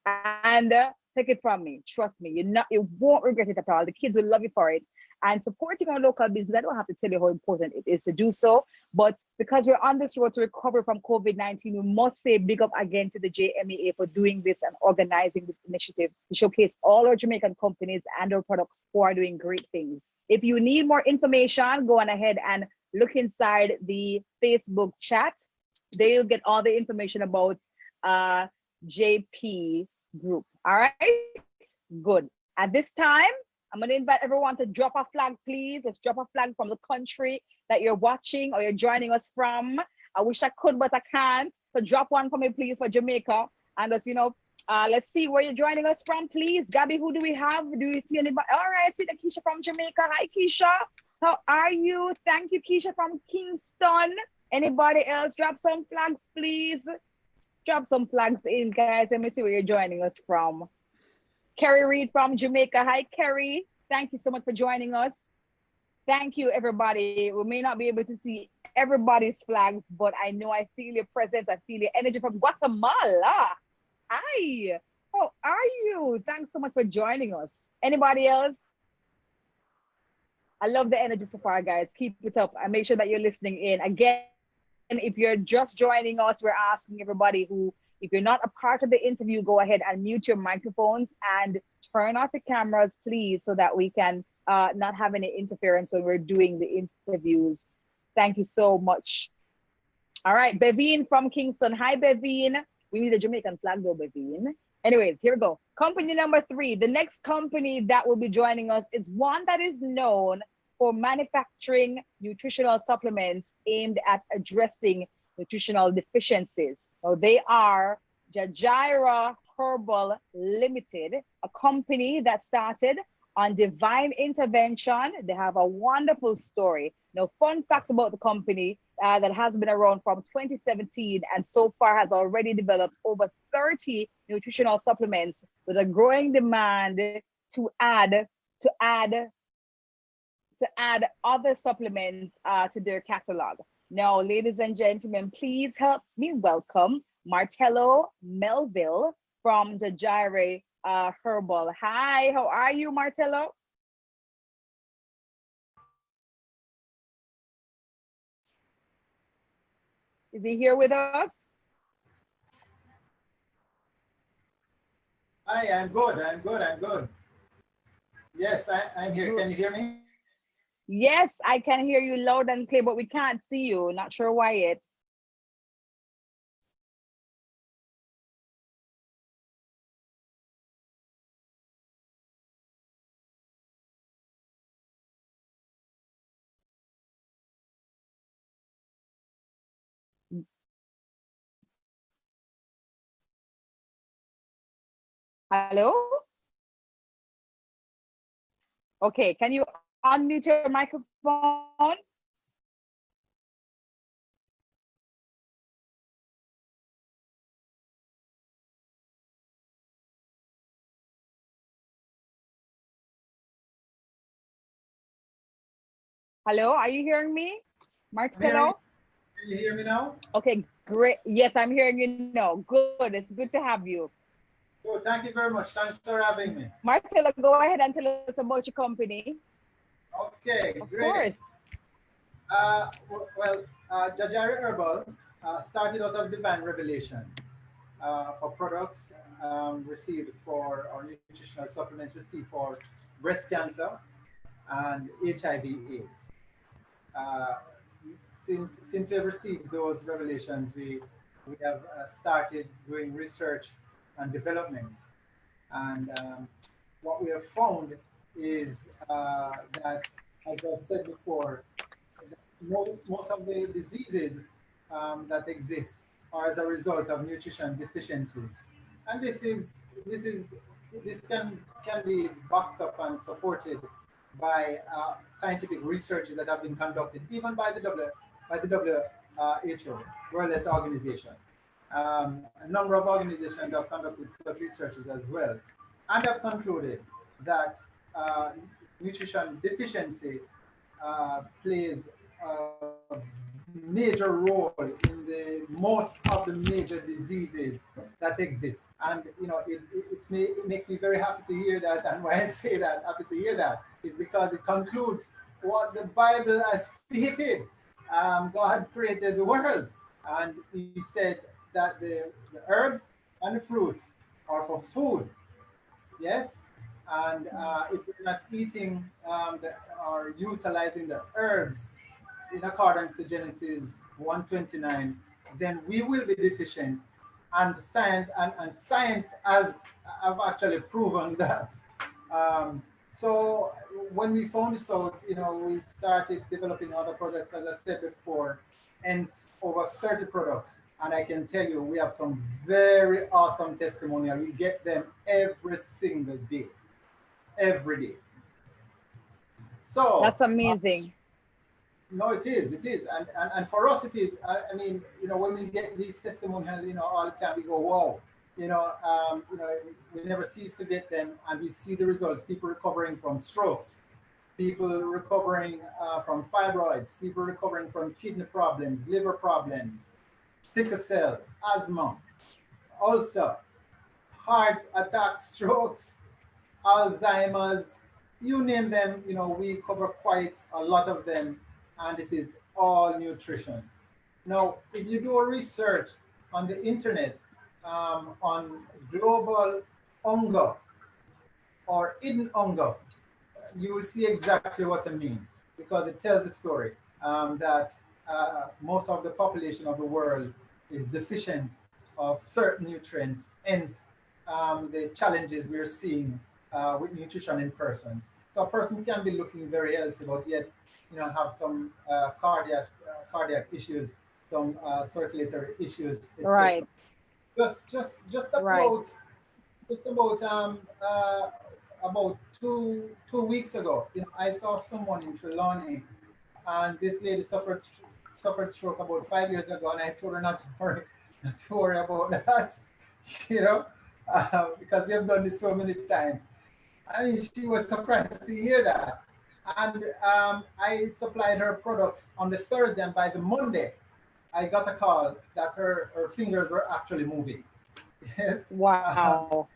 Speaker 1: And take it from me. Trust me. You won't regret it at all. The kids will love you for it. And supporting our local business, I don't have to tell you how important it is to do so. But because we're on this road to recover from COVID-19, we must say big up again to the JMEA for doing this and organizing this initiative to showcase all our Jamaican companies and our products who are doing great things. If you need more information, go on ahead and look inside the Facebook chat. There you'll get all the information about JP Group. All right, good. At this time, I'm going to invite everyone to drop a flag, please. Let's drop a flag from the country that you're watching or you're joining us from. I wish I could, but I can't. So drop one for me, please, for Jamaica. And let's, let's see where you're joining us from, please. Gabby, who do we have? Do you see anybody? All right, I see the Keisha from Jamaica. Hi, Keisha. How are you? Thank you, Keisha from Kingston. Anybody else? Drop some flags, please. Drop some flags in, guys. Let me see where you're joining us from. Kerry Reed from Jamaica. Hi, Kerry. Thank you so much for joining us. Thank you, everybody. We may not be able to see everybody's flags, but I know I feel your presence. I feel your energy from Guatemala. Hi, how are you? Thanks so much for joining us. Anybody else? I love the energy so far, guys. Keep it up and make sure that you're listening in. Again, if you're just joining us, we're asking everybody who, if you're not a part of the interview, go ahead and mute your microphones and turn off the cameras, please, so that we can not have any interference when we're doing the interviews. Thank you so much. All right, Bevine from Kingston. Hi, Bevine. We need a Jamaican flag though, Bevine. Anyways, here we go. Company number 3. The next company that will be joining us is one that is known for manufacturing nutritional supplements aimed at addressing nutritional deficiencies. So they are JAMAICA Herbal Limited, a company that started on divine intervention. They have a wonderful story. Now, fun fact about the company that has been around from 2017 and so far has already developed over 30 nutritional supplements with a growing demand to add other supplements to their catalog. Now, ladies and gentlemen, please help me welcome Martello Melville from the JAMAICA Herbal. Hi, how are you, Martello? Is he here with us?
Speaker 7: Hi, I'm good. I'm good. Yes, I'm here. Can you hear me?
Speaker 1: Yes, I can hear you loud and clear, but we can't see you. Not sure why it's. Hello? Okay, can you unmute your microphone? Hello, are you hearing me? Martello?
Speaker 7: Can you hear me now?
Speaker 1: Okay, great. Yes, I'm hearing you now. Good. It's good to have you.
Speaker 7: Good. Thank you very much. Thanks for having me.
Speaker 1: Martello, go ahead and tell us about your company.
Speaker 7: Okay,
Speaker 1: Of
Speaker 7: great.
Speaker 1: course.
Speaker 7: JAMAICA Herbal started out of divine revelation for products received for, or nutritional supplements received for breast cancer and HIV/AIDS. Uh, since we have received those revelations, we have started doing research and development, and what we have found is that, as I've said before, most of the diseases that exist are as a result of nutrition deficiencies, and this can be backed up and supported by scientific researches that have been conducted, even by the WHO, World Health Organization. A number of organizations have conducted such researches as well, and have concluded that nutrition deficiency plays a major role in the most of the major diseases that exist. And it makes me very happy to hear that. And why I say that, happy to hear that, is because it concludes what the Bible has stated. God created the world, and He said that the herbs and the fruits are for food. Yes, and if we're not eating or utilizing the herbs in accordance to Genesis 1:29, then we will be deficient. And science has have actually proven that. So when we found this out, we started developing other products, as I said before, and over 30 products. And I can tell you, we have some very awesome testimonial. We get them every single day, every day. So
Speaker 1: That's amazing.
Speaker 7: no, it is, and for us it is. I mean, when we get these testimonials, all the time, we go, wow. We never cease to get them, and we see the results. People recovering from strokes, people recovering from fibroids, people recovering from kidney problems, liver problems, sickle cell, asthma, ulcer, heart attack, strokes, Alzheimer's, you name them, we cover quite a lot of them, and it is all nutrition. Now, if you do a research on the internet on global hunger or hidden hunger, you will see exactly what I mean, because it tells a story that most of the population of the world is deficient of certain nutrients, hence the challenges we're seeing with nutrition in persons. So a person can be looking very healthy, but yet, have some cardiac issues, some circulatory issues, etc.
Speaker 1: Right.
Speaker 7: Just
Speaker 1: Right.
Speaker 7: about two weeks ago, I saw someone in Trelawney, and this lady suffered stroke about 5 years ago, and I told her not to worry about that, you know, because we have done this so many times. I mean, she was surprised to hear that, and I supplied her products on the Thursday, and by the Monday, I got a call that her fingers were actually moving. Yes. Uh,
Speaker 1: Wow.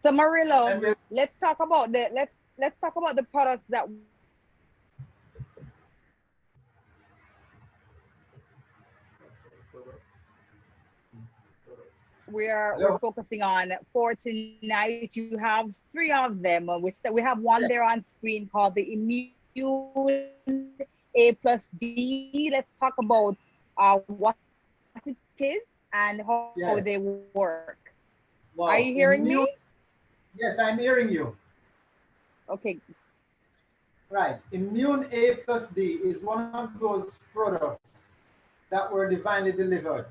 Speaker 1: So Marillo,
Speaker 7: and we
Speaker 1: let's talk about the products that we're
Speaker 7: hello.
Speaker 1: focusing on for tonight. You have three of them. We have one there
Speaker 7: Yes.
Speaker 1: on screen called the Immune A plus D. Let's talk about what it is and how they work.
Speaker 7: Yes.
Speaker 1: Are you hearing me?
Speaker 7: Wow. Immune. Yes, I'm hearing you.
Speaker 1: Okay.
Speaker 7: Right. Immune A plus D is one of those products that were divinely delivered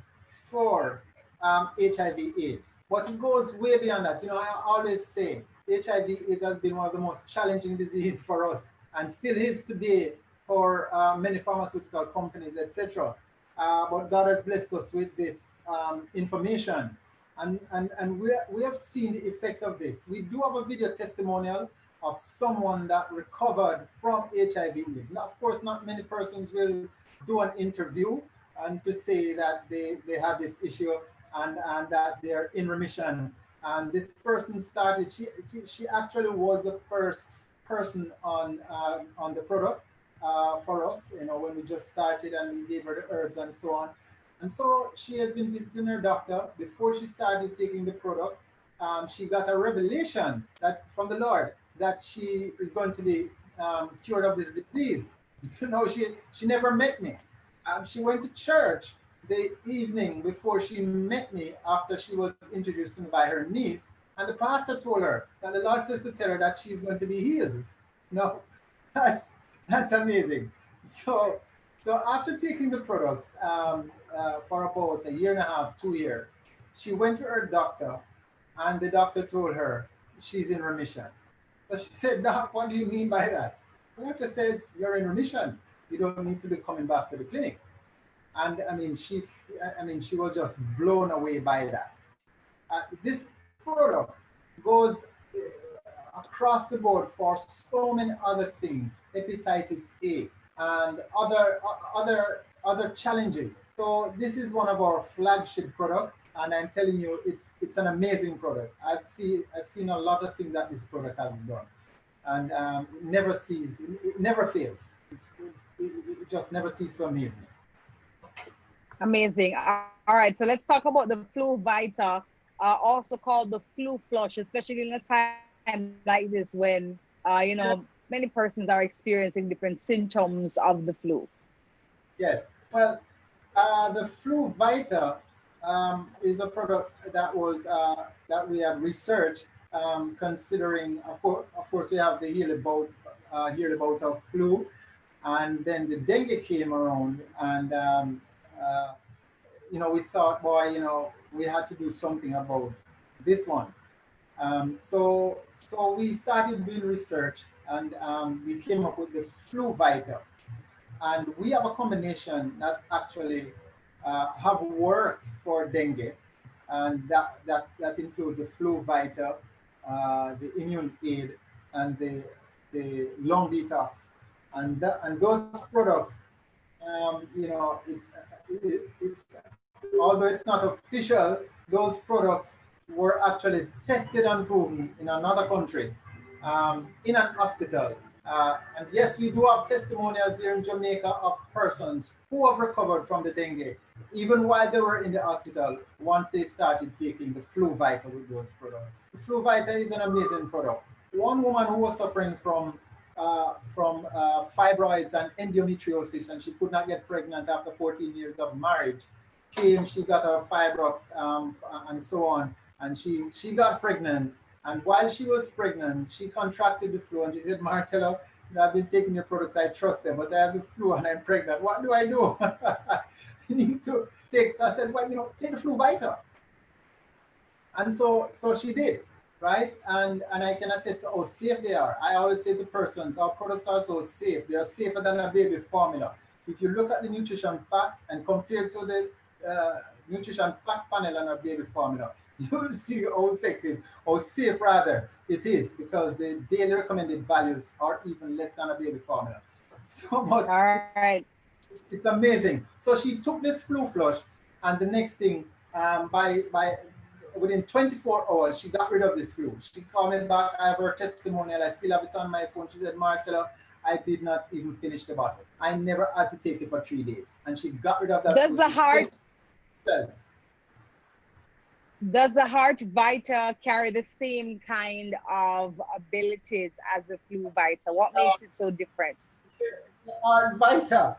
Speaker 7: for HIV/AIDS. But it goes way beyond that. I always say HIV/AIDS has been one of the most challenging diseases for us, and still is today for many pharmaceutical companies, etc. But God has blessed us with this information, and we have seen the effect of this. We do have a video testimonial of someone that recovered from HIV/AIDS. Now, of course, not many persons will do an interview and to say that they have this issue, and that they're in remission. And this person started, she actually was the first person on the product for us, when we just started, and we gave her the herbs and so on. And so she has been visiting her doctor. Before she started taking the product, she got a revelation that from the Lord that she is going to be cured of this disease. So no, she never met me. She went to church the evening before she met me, after she was introduced to me by her niece, and the pastor told her that the Lord says to tell her that she's going to be healed. No, that's that's amazing. So after taking the products for about a year and a half, 2 years, she went to her doctor, and the doctor told her she's in remission. So she said, Doc, what do you mean by that? The doctor says, you're in remission. You don't need to be coming back to the clinic. And she was just blown away by that. This product goes across the board for so many other things, hepatitis A and other challenges. So this is one of our flagship products, and I'm telling you, it's an amazing product. I've seen a lot of things that this product has done, and it never fails. It just never ceases to amaze me.
Speaker 1: Amazing. All right, so let's talk about the flu vita, also called the flu flush, especially in a time like this when many persons are experiencing different symptoms of the flu.
Speaker 7: Yes. Well, the Flu Vita is a product that we have researched, considering, of course, we have the yearly bout of flu, and then the dengue came around, and uh, we thought, boy, we had to do something about this one. So we started doing research, and we came up with the Flu Vita, and we have a combination that actually have worked for dengue. and that includes the Flu Vita, the Immune Aid, and the Lung Detox, and those products, it's although it's not official, those products were actually tested and proven in another country, in an hospital. And yes, we do have testimonials here in Jamaica of persons who have recovered from the dengue, even while they were in the hospital, once they started taking the Flu Vita with those products. The Flu Vita is an amazing product. One woman who was suffering from fibroids and endometriosis, and she could not get pregnant after 14 years of marriage, came, she got her fibroids, and so on, and she got pregnant. And while she was pregnant, she contracted the flu, and she said, Martella, I've been taking your products, I trust them, but I have the flu and I'm pregnant. What do I do? You need to take, so I said, well, take the Flu Vita. And so she did, right? And I can attest to how safe they are. I always say to persons, our products are so safe. They are safer than a baby formula. If you look at the nutrition fact and compare it to the nutrition fact panel on a baby formula, you will see how effective, or safe rather, it is, because the daily recommended values are even less than a baby formula. So, but
Speaker 1: All right.
Speaker 7: it's amazing. So she took this Flu Flush, and the next thing, by within 24 hours, she got rid of this flu. She called me back. I have her testimonial. I still have it on my phone. She said, Martella, I did not even finish the bottle. I never had to take it for 3 days, and she got rid of that.
Speaker 1: Does
Speaker 7: flu.
Speaker 1: the heart?
Speaker 7: Does.
Speaker 1: Does the Heart Vita carry the same kind of abilities as the Flu Vita? What makes it so different?
Speaker 7: The Heart Vita,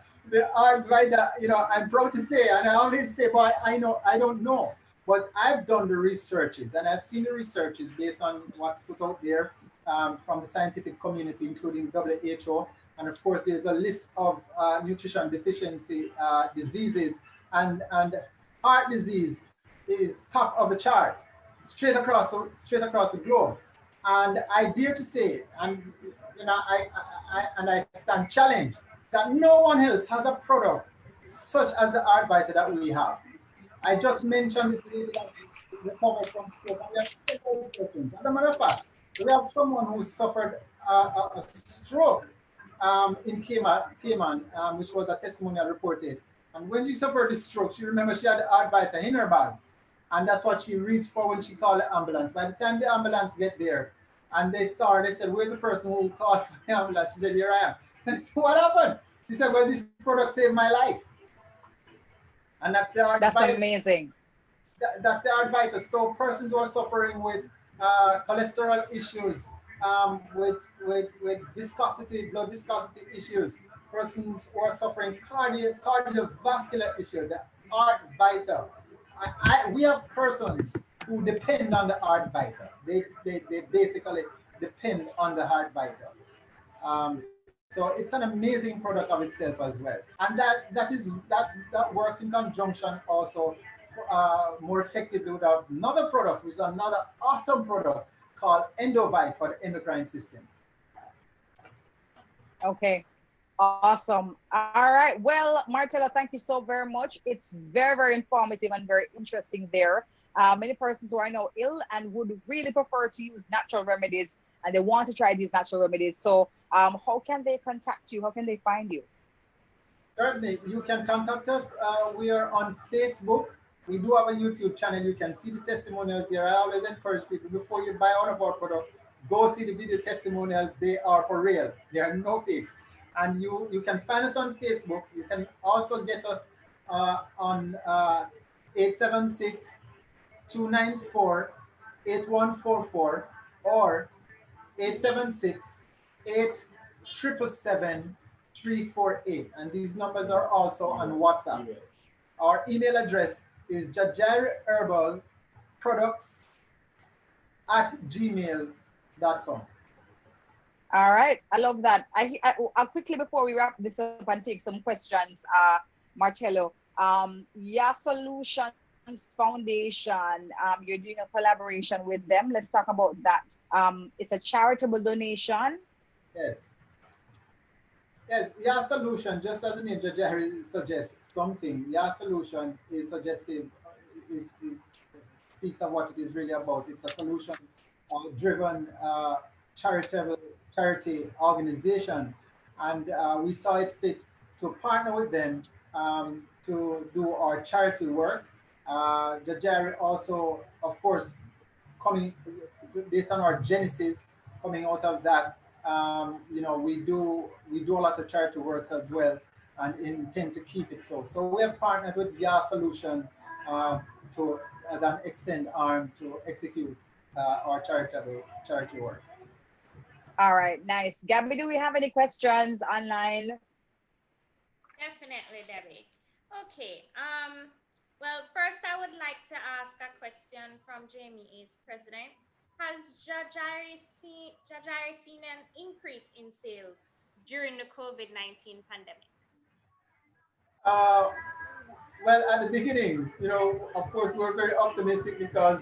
Speaker 7: I'm proud to say, and I always say, but I don't know. But I've done the researches, and I've seen the researches based on what's put out there, from the scientific community, including WHO. And of course, there's a list of nutrition deficiency diseases, and heart disease is top of the chart, straight across the globe. And I dare to say, and I stand challenged that no one else has a product such as the Heart Vita that we have. I just mentioned this lady that recovered from stroke, and we have several persons. As a matter of fact, we have someone who suffered a stroke in Cayman, which was a testimonial reported. And when she suffered the stroke, she remembered she had the Heart Vita in her bag. And that's what she reached for when she called the ambulance. By the time the ambulance get there and they saw her, they said, where's the person who called for the ambulance? She said, here I am. And I said, what happened? She said, well, this product saved my life. And that's the Heart Vita.
Speaker 1: That's amazing.
Speaker 7: That's the Heart Vita. So persons who are suffering with cholesterol issues, with viscosity, blood viscosity issues, persons who are suffering cardiovascular issues, the Heart Vita. We have persons who depend on the Heart Vita. They basically depend on the Heart Vita. So it's an amazing product of itself as well, and that works in conjunction also more effectively with another product, which is another awesome product called Endovite for the endocrine system.
Speaker 1: Okay. Awesome. All right. Well, Martella, thank you so very much. It's very, very informative and very interesting there. Many persons who are now ill and would really prefer to use natural remedies, and they want to try these natural remedies. So how can they contact you? How can they find you?
Speaker 7: Certainly, you can contact us. We are on Facebook. We do have a YouTube channel. You can see the testimonials there. I always encourage people, before you buy one of our products, go see the video testimonials. They are for real. There are no fakes. And you can find us on Facebook. You can also get us on 876-294-8144 or 876-877-348. And these numbers are also on WhatsApp. Our email address is jajairherbalproducts@gmail.com.
Speaker 1: All right. I love that. I quickly, before we wrap this up and take some questions, Martello, Ya Solutions Foundation, you're doing a collaboration with them. Let's talk about that. It's a charitable donation.
Speaker 7: Yes. Yes, Ya Solution, just as the name Jajari suggests something, Ya Solution is suggestive, is speaks of what it is really about. It's a solution driven charitable charity organization, and we saw it fit to partner with them to do our charity work. Jajari also, of course, coming based on our genesis, coming out of that, we do a lot of charity works as well, and intend to keep it so. So we have partnered with YA Solution uh, to as an extend arm to execute our charitable charity work.
Speaker 1: All right, nice. Gabby, do we have any questions online?
Speaker 2: Definitely, Debbie. Okay. Well, first I would like to ask a question from JMEA's president. Has Jajari seen an increase in sales during the COVID-19 pandemic?
Speaker 7: Uh, well, at the beginning, of course, we're very optimistic because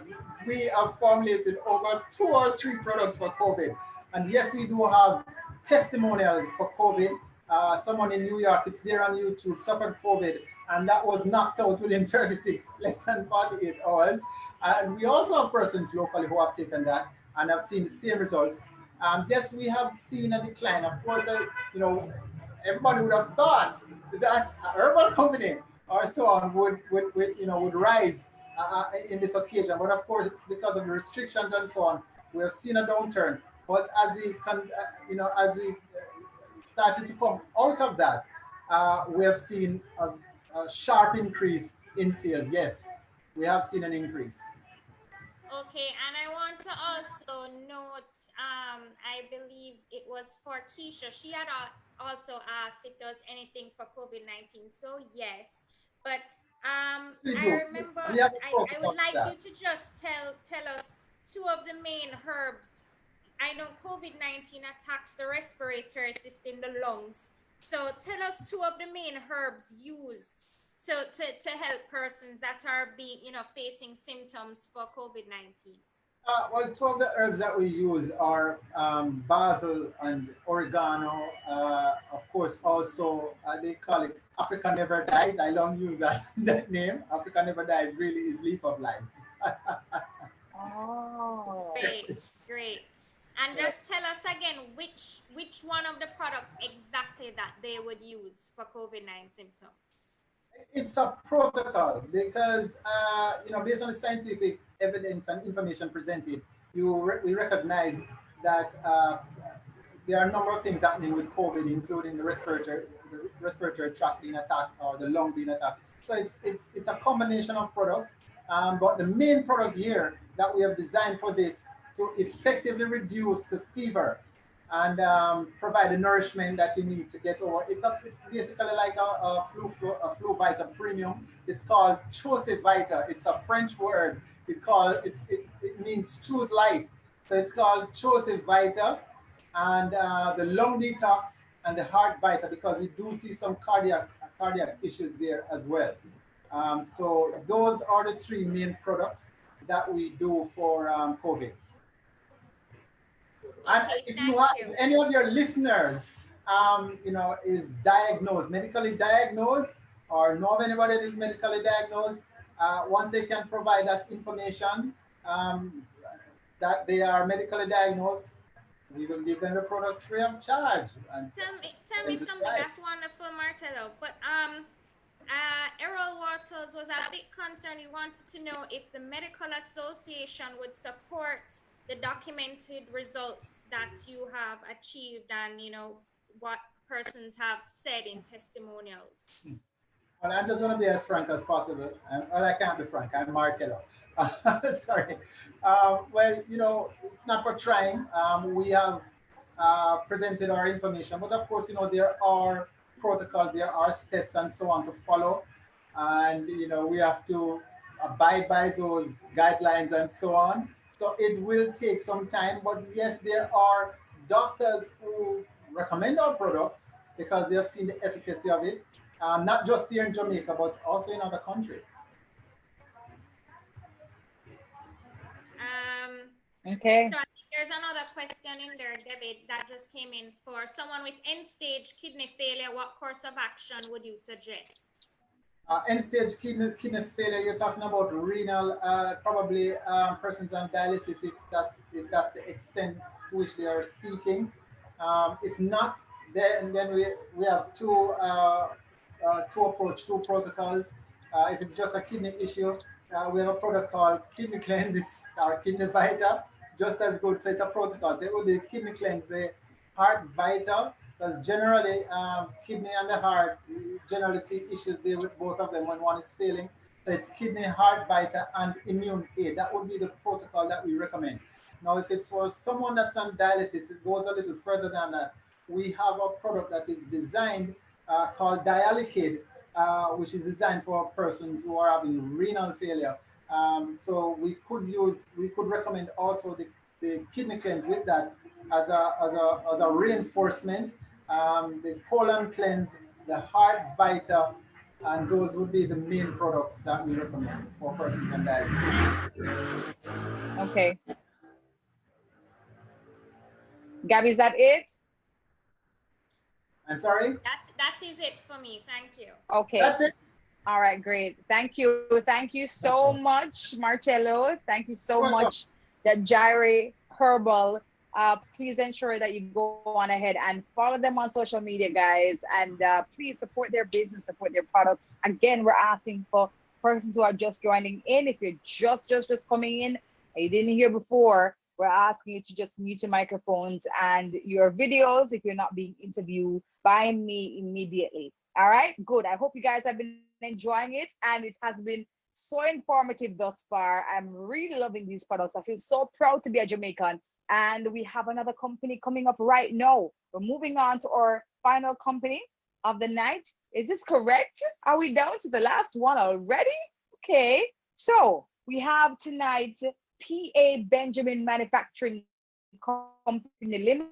Speaker 7: we have formulated over 2 or 3 products for COVID. And yes, we do have testimonials for COVID. Someone in New York, it's there on YouTube, suffered COVID, and that was knocked out within 36, less than 48 hours. And we also have persons locally who have taken that and have seen the same results. Yes, we have seen a decline. Of course, everybody would have thought that a herbal company or so on would rise in this occasion. But of course, it's because of the restrictions and so on. We have seen a downturn. But as we started to come out of that, we have seen a sharp increase in sales. Yes, we have seen an increase.
Speaker 2: Okay, and I want to also note, I believe it was for Keisha. She had also asked if there was anything for COVID-19. So yes, but
Speaker 7: We
Speaker 2: I
Speaker 7: do.
Speaker 2: remember
Speaker 7: We have a
Speaker 2: I
Speaker 7: protocol
Speaker 2: would
Speaker 7: for
Speaker 2: like
Speaker 7: that.
Speaker 2: you to just tell us 2 of the main herbs. I know COVID-19 attacks the respiratory system, the lungs. So tell us 2 of the main herbs used to help persons that are facing symptoms for COVID-19.
Speaker 7: Well, 2 of the herbs that we use are basil and oregano. Of course, also they call it Africa Never Dies. I don't use that, that name. Africa Never Dies really is leaf of life.
Speaker 1: Oh,
Speaker 2: Great, great. And just tell us again which one of the products exactly that they would use for COVID-19 symptoms.
Speaker 7: It's a protocol because, based on the scientific evidence and information presented, we recognize that there are a number of things happening with COVID, including the respiratory tract being attacked or the lung being attacked. So it's a combination of products. But the main product here that we have designed for this to effectively reduce the fever and provide the nourishment that you need to get over. It's basically like a flu vita premium. It's called Chose Vita. It's a French word. It means choose life. So it's called Chose Vita, and the lung detox and the heart vita, because we do see some cardiac issues there as well. So those are the 3 main products that we do for COVID. And
Speaker 2: Okay,
Speaker 7: if you
Speaker 2: thank
Speaker 7: have,
Speaker 2: you.
Speaker 7: if any of your listeners, is diagnosed, medically diagnosed, or know of anybody that is medically diagnosed, once they can provide that information um, that they are medically diagnosed, we will give them the products free of charge. And
Speaker 2: Tell me something. That's wonderful, Martello. But Errol Waters was a bit concerned. He wanted to know if the medical association would support the documented results that you have achieved, and what persons have said in testimonials.
Speaker 7: Well, I'm just going to be as frank as possible. Well, I can't be frank. I'm Markello. Sorry. Well, it's not for trying. We have presented our information, but of course, there are protocols, there are steps and so on to follow. And, we have to abide by those guidelines and so on. So it will take some time, but yes, there are doctors who recommend our products because they have seen the efficacy of it, not just here in Jamaica, but also in other countries.
Speaker 1: okay.
Speaker 2: So I think there's another question in there, David, that just came in for someone with end-stage kidney failure. What course of action would you suggest?
Speaker 7: End-stage kidney failure, you're talking about renal, probably persons on dialysis, if that's the extent to which they are speaking. If not, then we have two protocols. If it's just a kidney issue, we have a product called Kidney Cleanse, it's our Kidney Vita, just as good. So it's a protocol. So it would be Kidney Cleanse, the Heart Vita, because generally kidney and the heart, you generally see issues there with both of them when one is failing. So it's kidney, heart, vita, and immune aid. That would be the protocol that we recommend. Now, if it's for someone that's on dialysis, it goes a little further than that. We have a product that is designed called Dialikid, which is designed for persons who are having renal failure. So we could recommend also the kidney cleanse with that as a reinforcement. The colon cleanse, the heart vita, and those would be the main products that we recommend for persons on dialysis.
Speaker 1: Okay. Gabby, is that it?
Speaker 7: I'm sorry?
Speaker 2: That is it for me. Thank you.
Speaker 1: Okay.
Speaker 7: That's it.
Speaker 1: All right, great. Thank you. Thank you so much, Marcello. Thank you so
Speaker 7: Welcome.
Speaker 1: much, that Gyre Herbal. Please ensure that you go on ahead and follow them on social media, guys, and please support their business, support their products. Again, we're asking for persons who are just joining in. If you're just coming in and you didn't hear before, we're asking you to just mute your microphones and your videos if you're not being interviewed by me immediately. All right, good. I hope you guys have been enjoying it, and it has been so informative thus far. I'm really loving these products. I feel so proud to be a Jamaican. And we have another company coming up right now. We're moving on to our final company of the night. Is this correct? Are we down to the last one already? Okay. So we have tonight PA Benjamin Manufacturing Company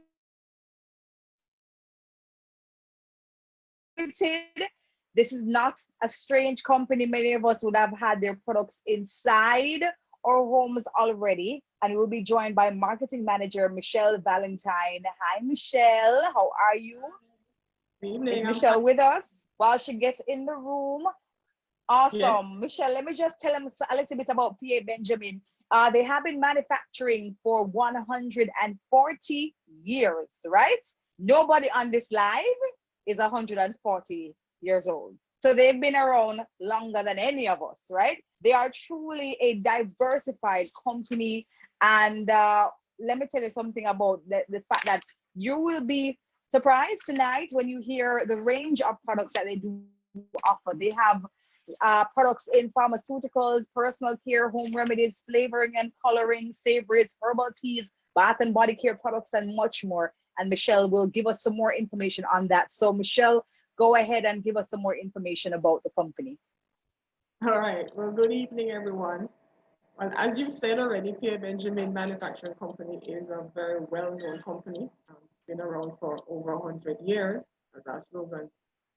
Speaker 1: Limited. This is not a strange company. Many of us would have had their products inside our homes already. And we'll be joined by marketing manager Michelle Valentine. Hi, Michelle. How are you?
Speaker 8: Good evening.
Speaker 1: Is Michelle with us while she gets in the room? Awesome.
Speaker 8: Yes.
Speaker 1: Michelle, let me just tell them a little bit about PA Benjamin. They have been manufacturing for 140 years, right? Nobody on this live is 140 years old. So they've been around longer than any of us, right? They are truly a diversified company. And let me tell you something about the fact that you will be surprised tonight when you hear the range of products that they do offer. They have products in pharmaceuticals, personal care, home remedies, flavoring and coloring, savories, herbal teas, bath and body care products, and much more. And Michelle will give us some more information on that. So Michelle, go ahead and give us some more information about the company.
Speaker 8: All right. Well, good evening, everyone. Well, as you said already, P.A. Benjamin Manufacturing Company is a very well-known company. Been around for over 100 years, as our slogan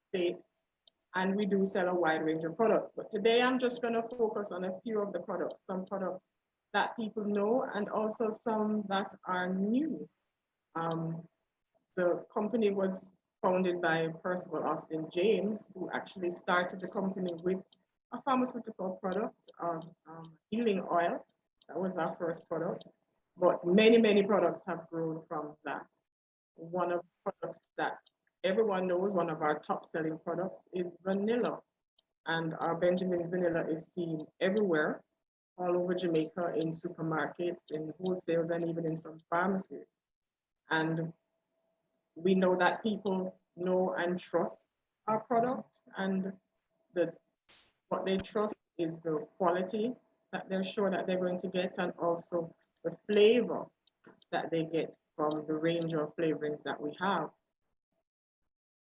Speaker 8: states. And we do sell a wide range of products. But today I'm just going to focus on a few of the products, some products that people know and also some that are new. The company was founded by Percival Austin James, who actually started the company with a pharmaceutical product, healing oil. That was our first product. But many, many products have grown from that. One of the products that everyone knows, one of our top selling products is vanilla. And our Benjamin's vanilla is seen everywhere, all over Jamaica, in supermarkets, in wholesales, and even in some pharmacies. And we know that people know and trust our product, and what they trust is the quality that they're sure that they're going to get, and also the flavor that they get from the range of flavorings that we have.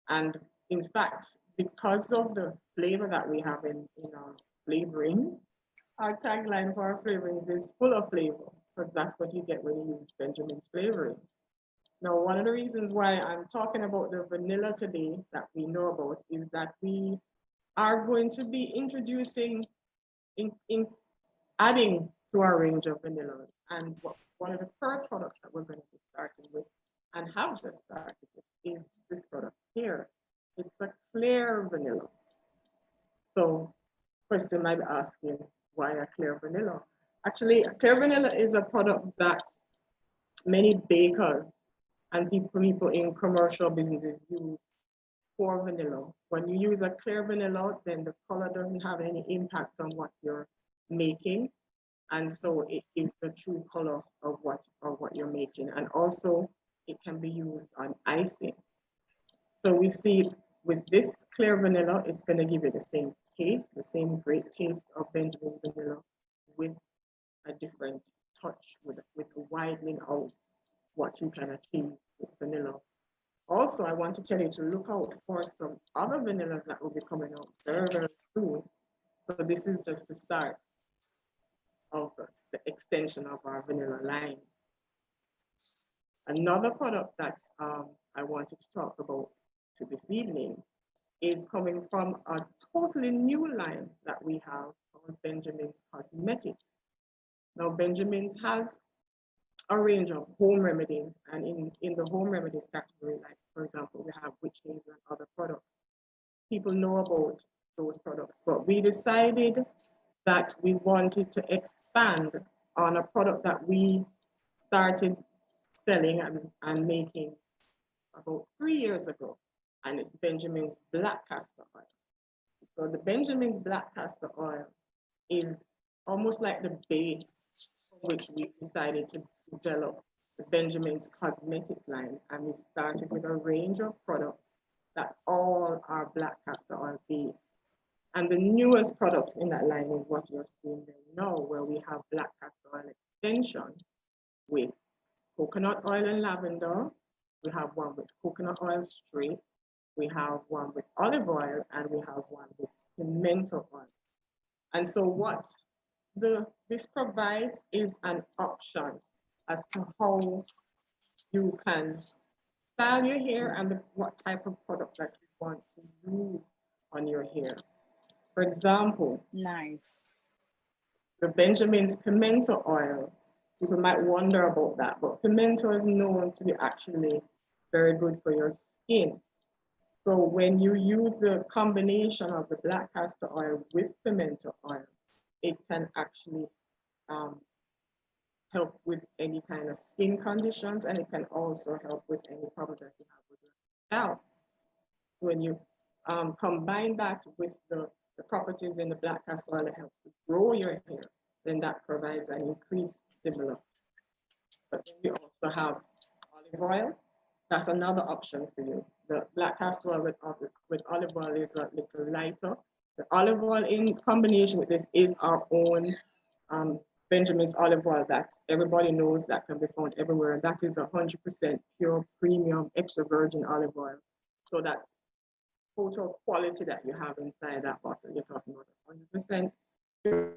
Speaker 8: And in fact, because of the flavor that we have in our flavoring, our tagline for our flavorings is full of flavor, because that's what you get when you use Benjamin's flavoring. Now, one of the reasons why I'm talking about the vanilla today that we know about is that we are going to be introducing, in adding to our range of vanillas. And one of the first products that we're going to be starting with, and have just started with, is this product here. It's a clear vanilla. So question might be asking, why a clear vanilla? Actually, clear vanilla is a product that many bakers and people in commercial businesses use for vanilla. When you use a clear vanilla, then the color doesn't have any impact on what you're making. And so it gives the true color of what you're making. And also it can be used on icing. So we see with this clear vanilla, it's going to give you the same taste, the same great taste of Benjamin vanilla with a different touch, with widening out what you can achieve with vanilla. Also, I want to tell you to look out for some other vanillas that will be coming out very, very soon. So this is just the start of the extension of our vanilla line. Another product that I wanted to talk about to this evening is coming from a totally new line that we have called Benjamin's Cosmetics. Now, Benjamin's has a range of home remedies, and in the home remedies category, like for example, we have witch hazel and other products. People know about those products, but we decided that we wanted to expand on a product that we started selling and making about 3 years ago, and it's Benjamin's Black Castor Oil. So the Benjamin's Black Castor Oil is almost like the base for which we decided to develop the Benjamin's cosmetic line, and we started with a range of products that all are black castor oil based. And the newest products in that line is what you're seeing there now, where we have black castor oil extension with coconut oil and lavender. We have one with coconut oil straight. We have one with olive oil, and we have one with pimento oil. And so what this provides is an option as to how you can style your hair and what type of product that you want to use on your hair. For example,
Speaker 1: Nice.
Speaker 8: the Benjamin's pimento oil, people might wonder about that, but pimento is known to be actually very good for your skin. So when you use the combination of the black castor oil with pimento oil, it can actually help with any kind of skin conditions, and it can also help with any problems that you have with your scalp. When you combine that with the properties in the black castor oil that helps to grow your hair, then that provides an increased stimulus. But then you also have olive oil. That's another option for you. The black castor oil with olive oil is a little lighter. The olive oil in combination with this is our own Benjamin's olive oil that everybody knows that can be found everywhere. That is 100% pure premium extra virgin olive oil. So that's total quality that you have inside that bottle. You're talking about 100% pure.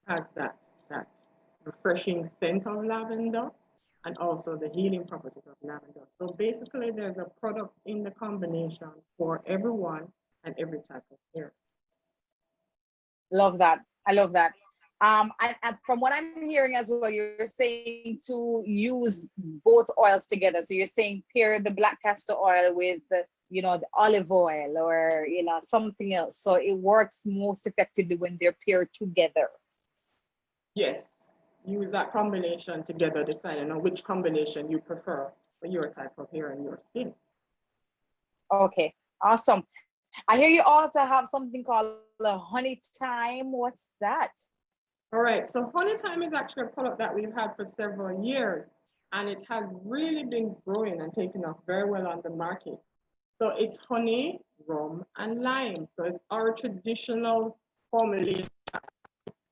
Speaker 8: Has that refreshing scent of lavender and also the healing properties of lavender. So basically there's a product in the combination for everyone and every type of hair.
Speaker 1: Love that. I love that. And from what I'm hearing as well, you're saying to use both oils together. So you're saying pair the black castor oil with the, the olive oil or, something else. So it works most effectively when they're paired together.
Speaker 8: Yes, use that combination together, deciding on which combination you prefer for your type of hair and your skin.
Speaker 1: Okay, awesome. I hear you also have something called a honey thyme. What's that?
Speaker 8: All right, so honey thyme is actually a product that we've had for several years, and it has really been growing and taking off very well on the market. So it's honey, rum, and lime. So it's our traditional formulation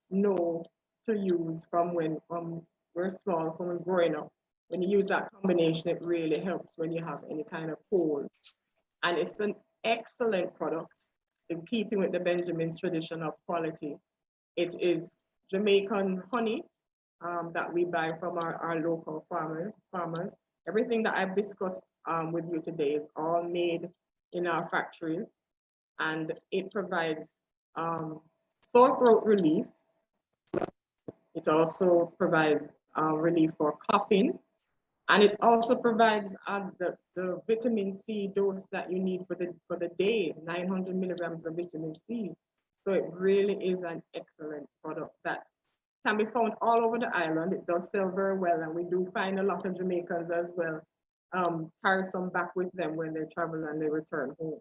Speaker 8: know to use from when we're small, from when growing up. When you use that combination, it really helps when you have any kind of cold. And it's an excellent product in keeping with the Benjamin's tradition of quality. It is Jamaican honey that we buy from our local farmers. Everything that I've discussed with you today is all made in our factories, and it provides sore throat relief. It also provides relief for coughing, and it also provides the vitamin C dose that you need for the day, 900 milligrams of vitamin C. So it really is an excellent product that can be found all over the island. It does sell very well, and we do find a lot of Jamaicans as well carry some back with them when they travel and they return home.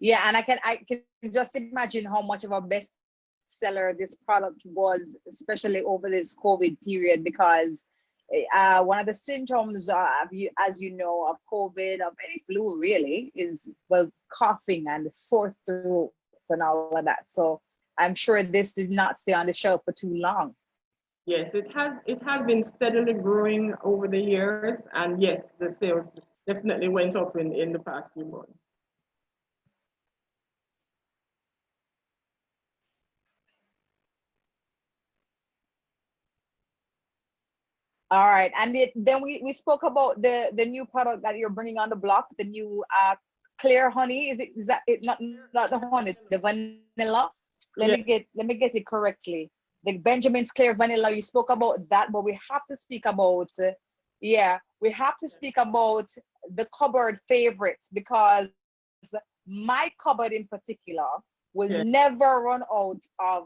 Speaker 1: Yeah, and I can just imagine how much of a bestseller this product was, especially over this COVID period, because one of the symptoms of you, as you know, of COVID, of any flu really, is well coughing and sore throat and all of that. So I'm sure this did not stay on the shelf for too long.
Speaker 8: Yes, it has been steadily growing over the years, and yes, the sales definitely went up in the past few months.
Speaker 1: All right, and then we spoke about the new product that you're bringing on the block, the new clear honey. Is that it? Not the honey, the vanilla. Let me get it correctly. The Benjamin's Clear Vanilla. You spoke about that, but we have to speak about we have to speak about the cupboard favorite, because my cupboard in particular will never run out of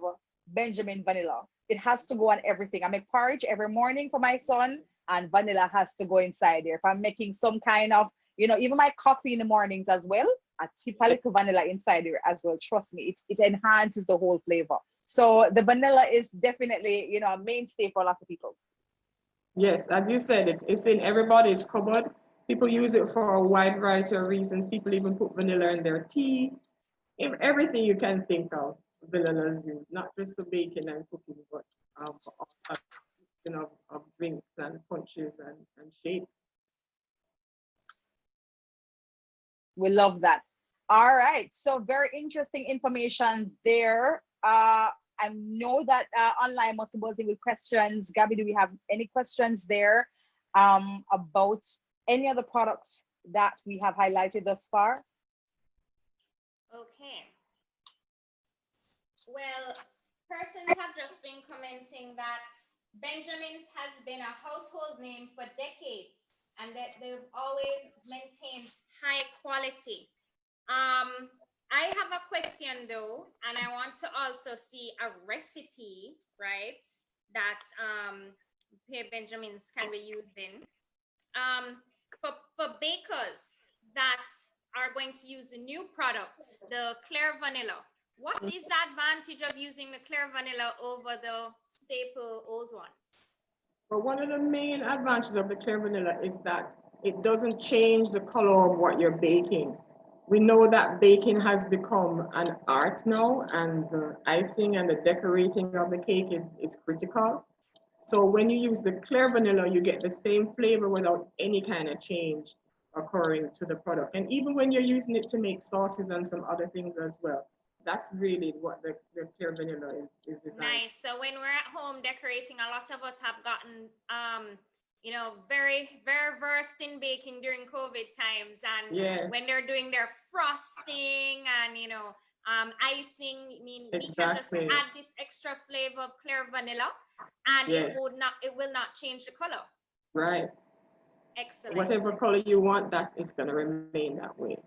Speaker 1: Benjamin Vanilla. It has to go on everything. I make porridge every morning for my son, and vanilla has to go inside there. If I'm making some kind of, even my coffee in the mornings as well, I tip a little vanilla inside there as well. Trust me, it enhances the whole flavor. So the vanilla is definitely, a mainstay for a lot of people.
Speaker 8: Yes, as you said, it's in everybody's cupboard. People use it for a wide variety of reasons. People even put vanilla in their tea. Everything you can think of, vanilla is used, not just for baking and cooking, but for all types of drinks and punches and shakes.
Speaker 1: We love that. All right, so very interesting information there. I know that online must be buzzing with questions. Gabby, do we have any questions there about any of the products that we have highlighted thus far?
Speaker 2: Okay. Well, persons have just been commenting that Benjamin's has been a household name for decades, and that they've always maintained high quality. I have a question though, and I want to also see a recipe, right, that Pierre Benjamin's can be used in. For bakers that are going to use a new product, the Clear Vanilla, what is the advantage of using the Clear Vanilla over the staple old one?
Speaker 8: But one of the main advantages of the Clear Vanilla is that it doesn't change the color of what you're baking. We know that baking has become an art now, and the icing and the decorating of the cake is critical. So when you use the Clear Vanilla, you get the same flavor without any kind of change occurring to the product. And even when you're using it to make sauces and some other things as well, that's really what the Clear Vanilla is designed.
Speaker 2: Nice. So when we're at home decorating, a lot of us have gotten very, very versed in baking during COVID times, and when they're doing their frosting and icing, we can just add this extra flavor of Clear Vanilla, and it will not change the color.
Speaker 8: Right.
Speaker 2: Excellent.
Speaker 8: Whatever color you want, that is going to remain that way.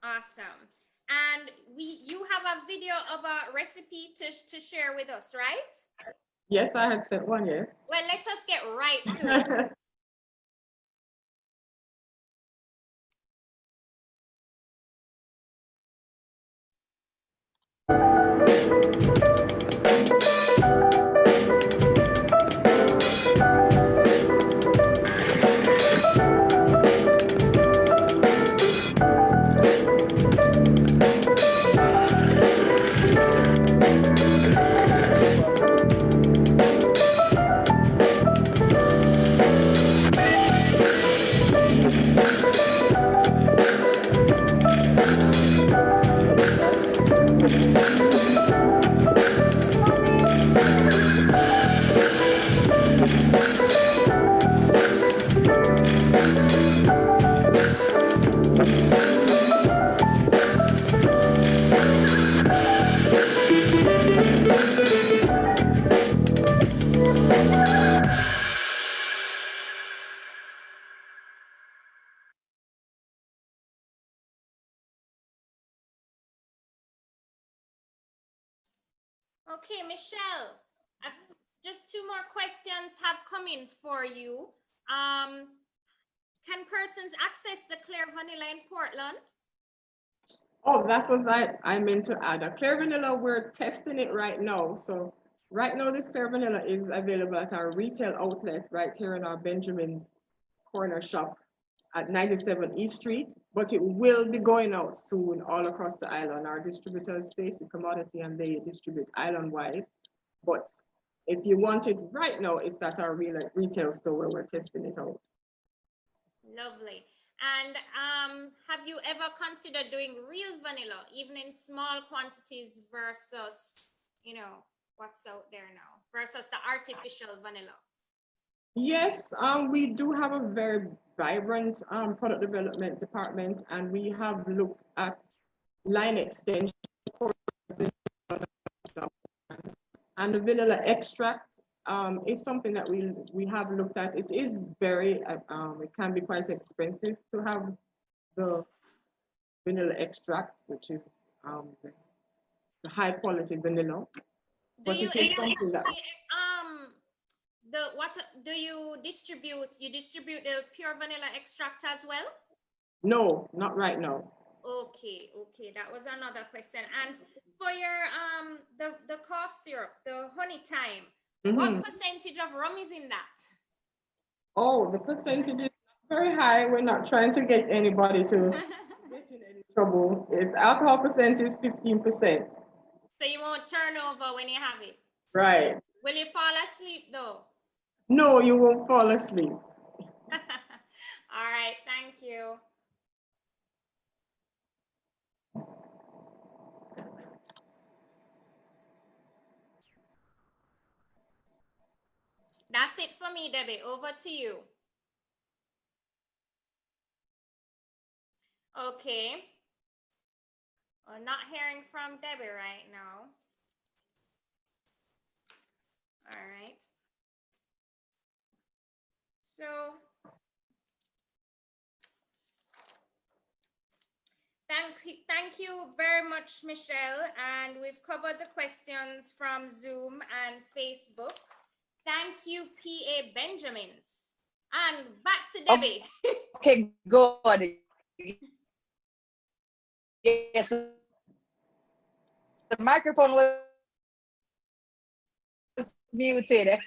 Speaker 2: Awesome. And you have a video of a recipe to share with us, right?
Speaker 8: Yes, I had sent one, yes.
Speaker 2: Well, let us get right to it. Okay, Michelle, just two more questions have come in for you. Can persons access the clear vanilla in Portland?
Speaker 8: Oh, that's what I meant to add. A clear vanilla, we're testing it right now. So right now, this clear vanilla is available at our retail outlet right here in our Benjamin's corner shop at 97 East Street, but it will be going out soon all across the island. Our distributors face the commodity and they distribute island-wide. But if you want it right now, it's at our retail store where we're testing it out.
Speaker 2: Lovely. And have you ever considered doing real vanilla, even in small quantities versus, you know, what's out there now, versus the artificial vanilla?
Speaker 8: Yes, we do have a very vibrant product development department, and we have looked at line extension and the vanilla extract is something that we have looked at. It is very, it can be quite expensive to have the vanilla extract, which is the high quality vanilla. But it is something that
Speaker 2: what do you distribute? You distribute the pure vanilla extract as well?
Speaker 8: No, not right now.
Speaker 2: Okay, that was another question. And for your the cough syrup, the honey thyme, what percentage of rum is in that?
Speaker 8: Oh, the percentage is very high. We're not trying to get anybody to get in any trouble. Its alcohol percent is 15%.
Speaker 2: So you won't turn over when you have it?
Speaker 8: Right.
Speaker 2: Will you fall asleep though?
Speaker 8: No, you won't fall asleep.
Speaker 2: All right, thank you. That's it for me, Debbie. Over to you. Okay. We're not hearing from Debbie right now. All right. So thank you very much, Michelle. And we've covered the questions from Zoom and Facebook. Thank you, PA Benjamins. And back to Debbie.
Speaker 1: Okay, good. Yes, the microphone was muted.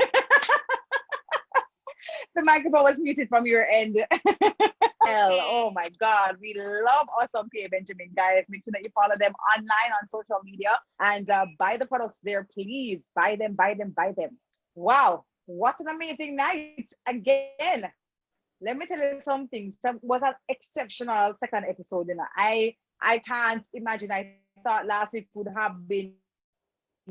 Speaker 1: The microphone was muted from your end.
Speaker 2: Okay.
Speaker 1: Oh my God, we love Awesome PA Benjamin, guys. Make sure that you follow them online on social media and buy the products there, please. Buy them, buy them, buy them. Wow, what an amazing night again. Let me tell you something. It was an exceptional second episode. You know, I can't imagine. I thought last week would have been,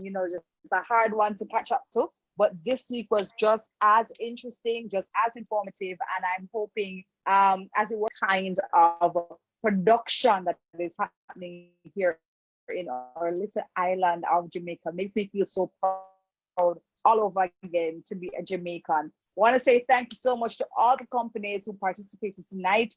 Speaker 1: you know, just a hard one to catch up to. But this week was just as interesting, just as informative, and I'm hoping, as it was, kind of production that is happening here in our little island of Jamaica makes me feel so proud all over again to be a Jamaican. Want to say thank you so much to all the companies who participated tonight.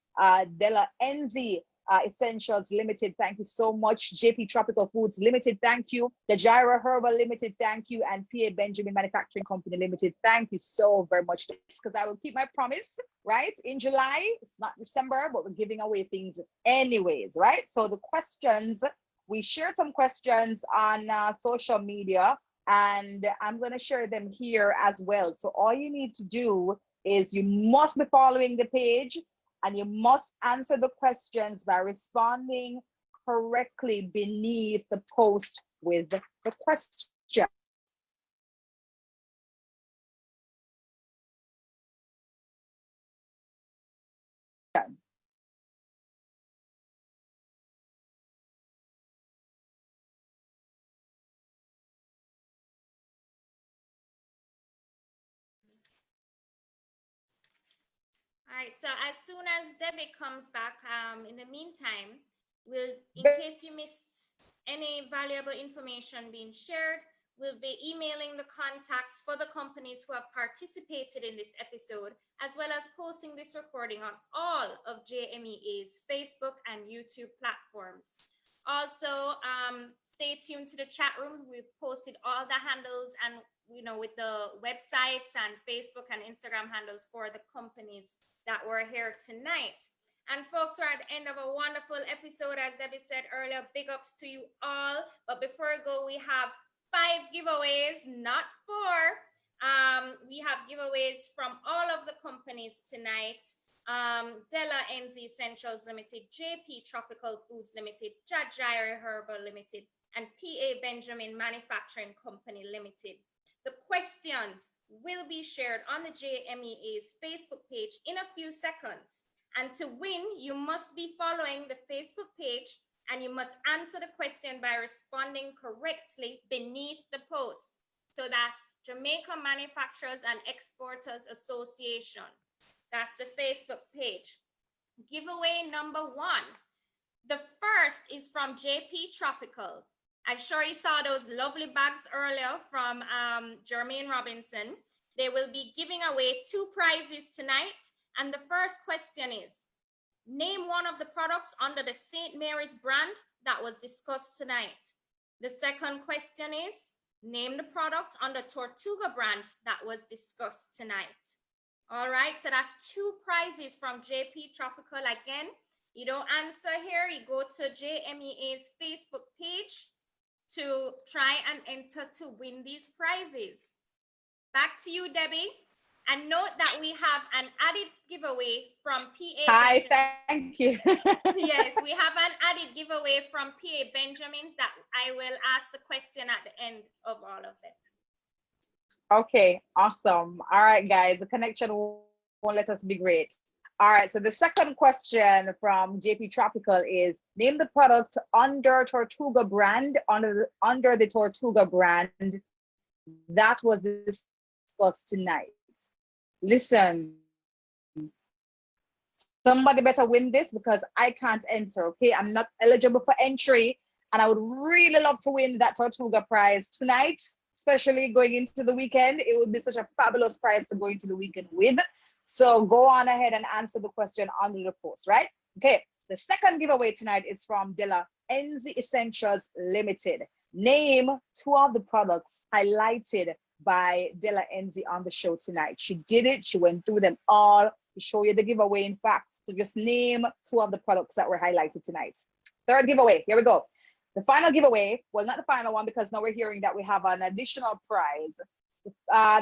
Speaker 1: Della Enzi Essentials Limited, thank you so much. JP Tropical Foods Limited, thank you. The Jaira Herbal Limited, thank you. And PA Benjamin Manufacturing Company Limited, thank you so very much. Because I will keep my promise, right? In July, it's not December, but we're giving away things anyways, right? So the questions, we shared some questions on social media, and I'm going to share them here as well. So all you need to do is you must be following the page, and you must answer the questions by responding correctly beneath the post with the question.
Speaker 2: All right, so as soon as Debbie comes back, in the meantime, in case you missed any valuable information being shared, we'll be emailing the contacts for the companies who have participated in this episode, as well as posting this recording on all of JMEA's Facebook and YouTube platforms. Also, stay tuned to the chat rooms. We've posted all the handles and, you know, with the websites and Facebook and Instagram handles for the companies that were here tonight. And folks, we're at the end of a wonderful episode. As Debbie said earlier, big ups to you all. But before we go, we have 5 giveaways, not 4. We have giveaways from all of the companies tonight. Della NZ Essentials Limited, JP Tropical Foods Limited, Jajira Herbal Limited, and PA Benjamin Manufacturing Company Limited. The questions will be shared on the JMEA's Facebook page in a few seconds. And to win, you must be following the Facebook page and you must answer the question by responding correctly beneath the post. So that's Jamaica Manufacturers and Exporters Association. That's the Facebook page. Giveaway number 1. The first is from JP Tropical. I'm sure you saw those lovely bags earlier from Jermaine Robinson. They will be giving away 2 prizes tonight. And the first question is, name one of the products under the St. Mary's brand that was discussed tonight. The second question is, name the product under Tortuga brand that was discussed tonight. All right, so that's 2 prizes from JP Tropical. Again, you don't answer here, you go to JMEA's Facebook page to try and enter to win these prizes. Back to you, Debbie. And note that we have an added giveaway from PA
Speaker 1: Hi,
Speaker 2: Benjamin.
Speaker 1: thank you.
Speaker 2: Yes, we have an added giveaway from PA Benjamin's that I will ask the question at the end of all of it.
Speaker 1: Okay, awesome. All right, guys, the connection won't let us be great. All right, so the second question from JP Tropical is, name the product under Tortuga brand, under the Tortuga brand that was discussed tonight. Listen, somebody better win this because I can't enter, okay? I'm not eligible for entry, and I would really love to win that Tortuga prize tonight, especially going into the weekend. It would be such a fabulous prize to go into the weekend with. So go on ahead and answer the question under the post, right? Okay, the second giveaway tonight is from Della NZ Essentials Limited. Name 2 of the products highlighted by Della Enzi on the show tonight. She did it. She went through them all to show you the giveaway. In fact, so just name 2 of the products that were highlighted tonight. Third giveaway. Here we go. The final giveaway. Well, not the final one because now we're hearing that we have an additional prize.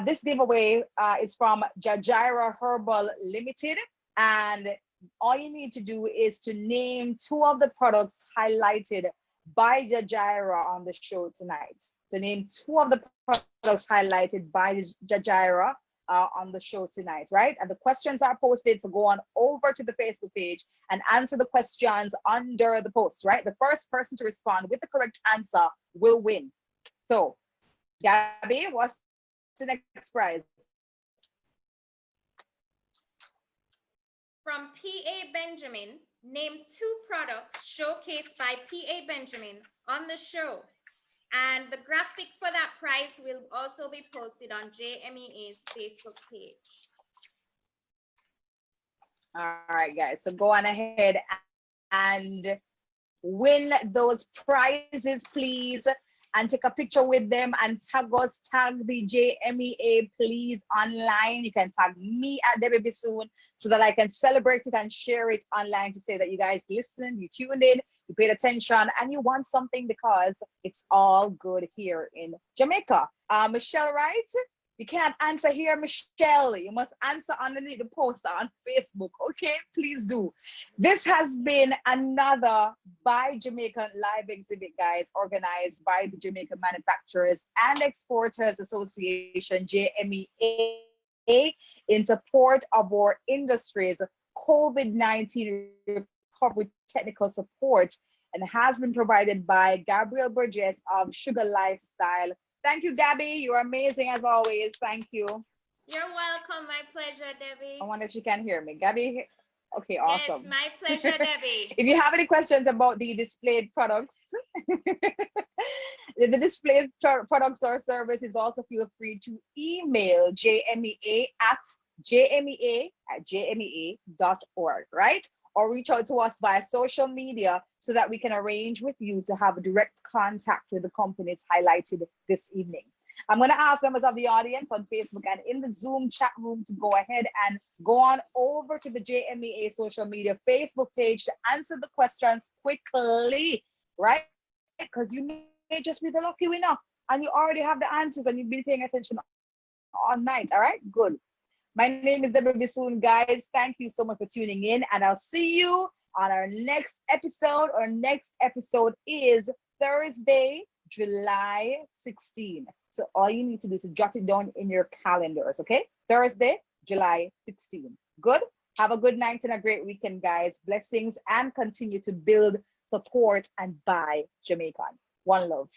Speaker 1: This giveaway is from Jajira Herbal Limited, and all you need to do is to name 2 of the products highlighted by Jajira on the show tonight. To name 2 of the products highlighted by Jajira on the show tonight, right? And the questions are posted, so go on over to the Facebook page and answer the questions under the post, right? The first person to respond with the correct answer will win. So, Gabby, what's the next prize?
Speaker 2: From PA Benjamin, name 2 products showcased by PA Benjamin on the show. And the graphic for that prize will also be posted on JMEA's Facebook page.
Speaker 1: All right, guys, so go on ahead and win those prizes, please, and take a picture with them and tag us, tag the JMEA, please, online. You can tag me at Debbie Bissoon so that I can celebrate it and share it online to say that you guys listened, you tuned in, you paid attention, and you want something because it's all good here in Jamaica. Michelle, right? You can't answer here, Michelle. You must answer underneath the post on Facebook. Okay, please do. This has been another Buy Jamaican live exhibit, guys, organized by the Jamaican Manufacturers and Exporters Association, JMEA, in support of our industry's COVID-19 recovery technical support, and has been provided by Gabriel Burgess of Sugar Lifestyle. Thank you, Gabby. You're amazing as always. Thank you.
Speaker 2: You're welcome. My pleasure, Debbie.
Speaker 1: I wonder if you can hear me. Gabby? Okay, awesome.
Speaker 2: Yes, my pleasure, Debbie.
Speaker 1: If you have any questions about the displayed products, the displayed products or services, also feel free to email JMEA at jmea@jmea.org, right? or reach out to us via social media so that we can arrange with you to have a direct contact with the companies highlighted this evening. I'm going to ask members of the audience on Facebook and in the Zoom chat room to go ahead and go on over to the JMEA social media Facebook page to answer the questions quickly, right? Because you may just be the lucky winner and you already have the answers and you've been paying attention all night. All right, good. My name is Deborah Bisoon, guys. Thank you so much for tuning in, and I'll see you on our next episode. Our next episode is Thursday, July 16th. So all you need to do is jot it down in your calendars, okay? Thursday, July 16th. Good? Have a good night and a great weekend, guys. Blessings, and continue to build, support, and buy Jamaican. One love.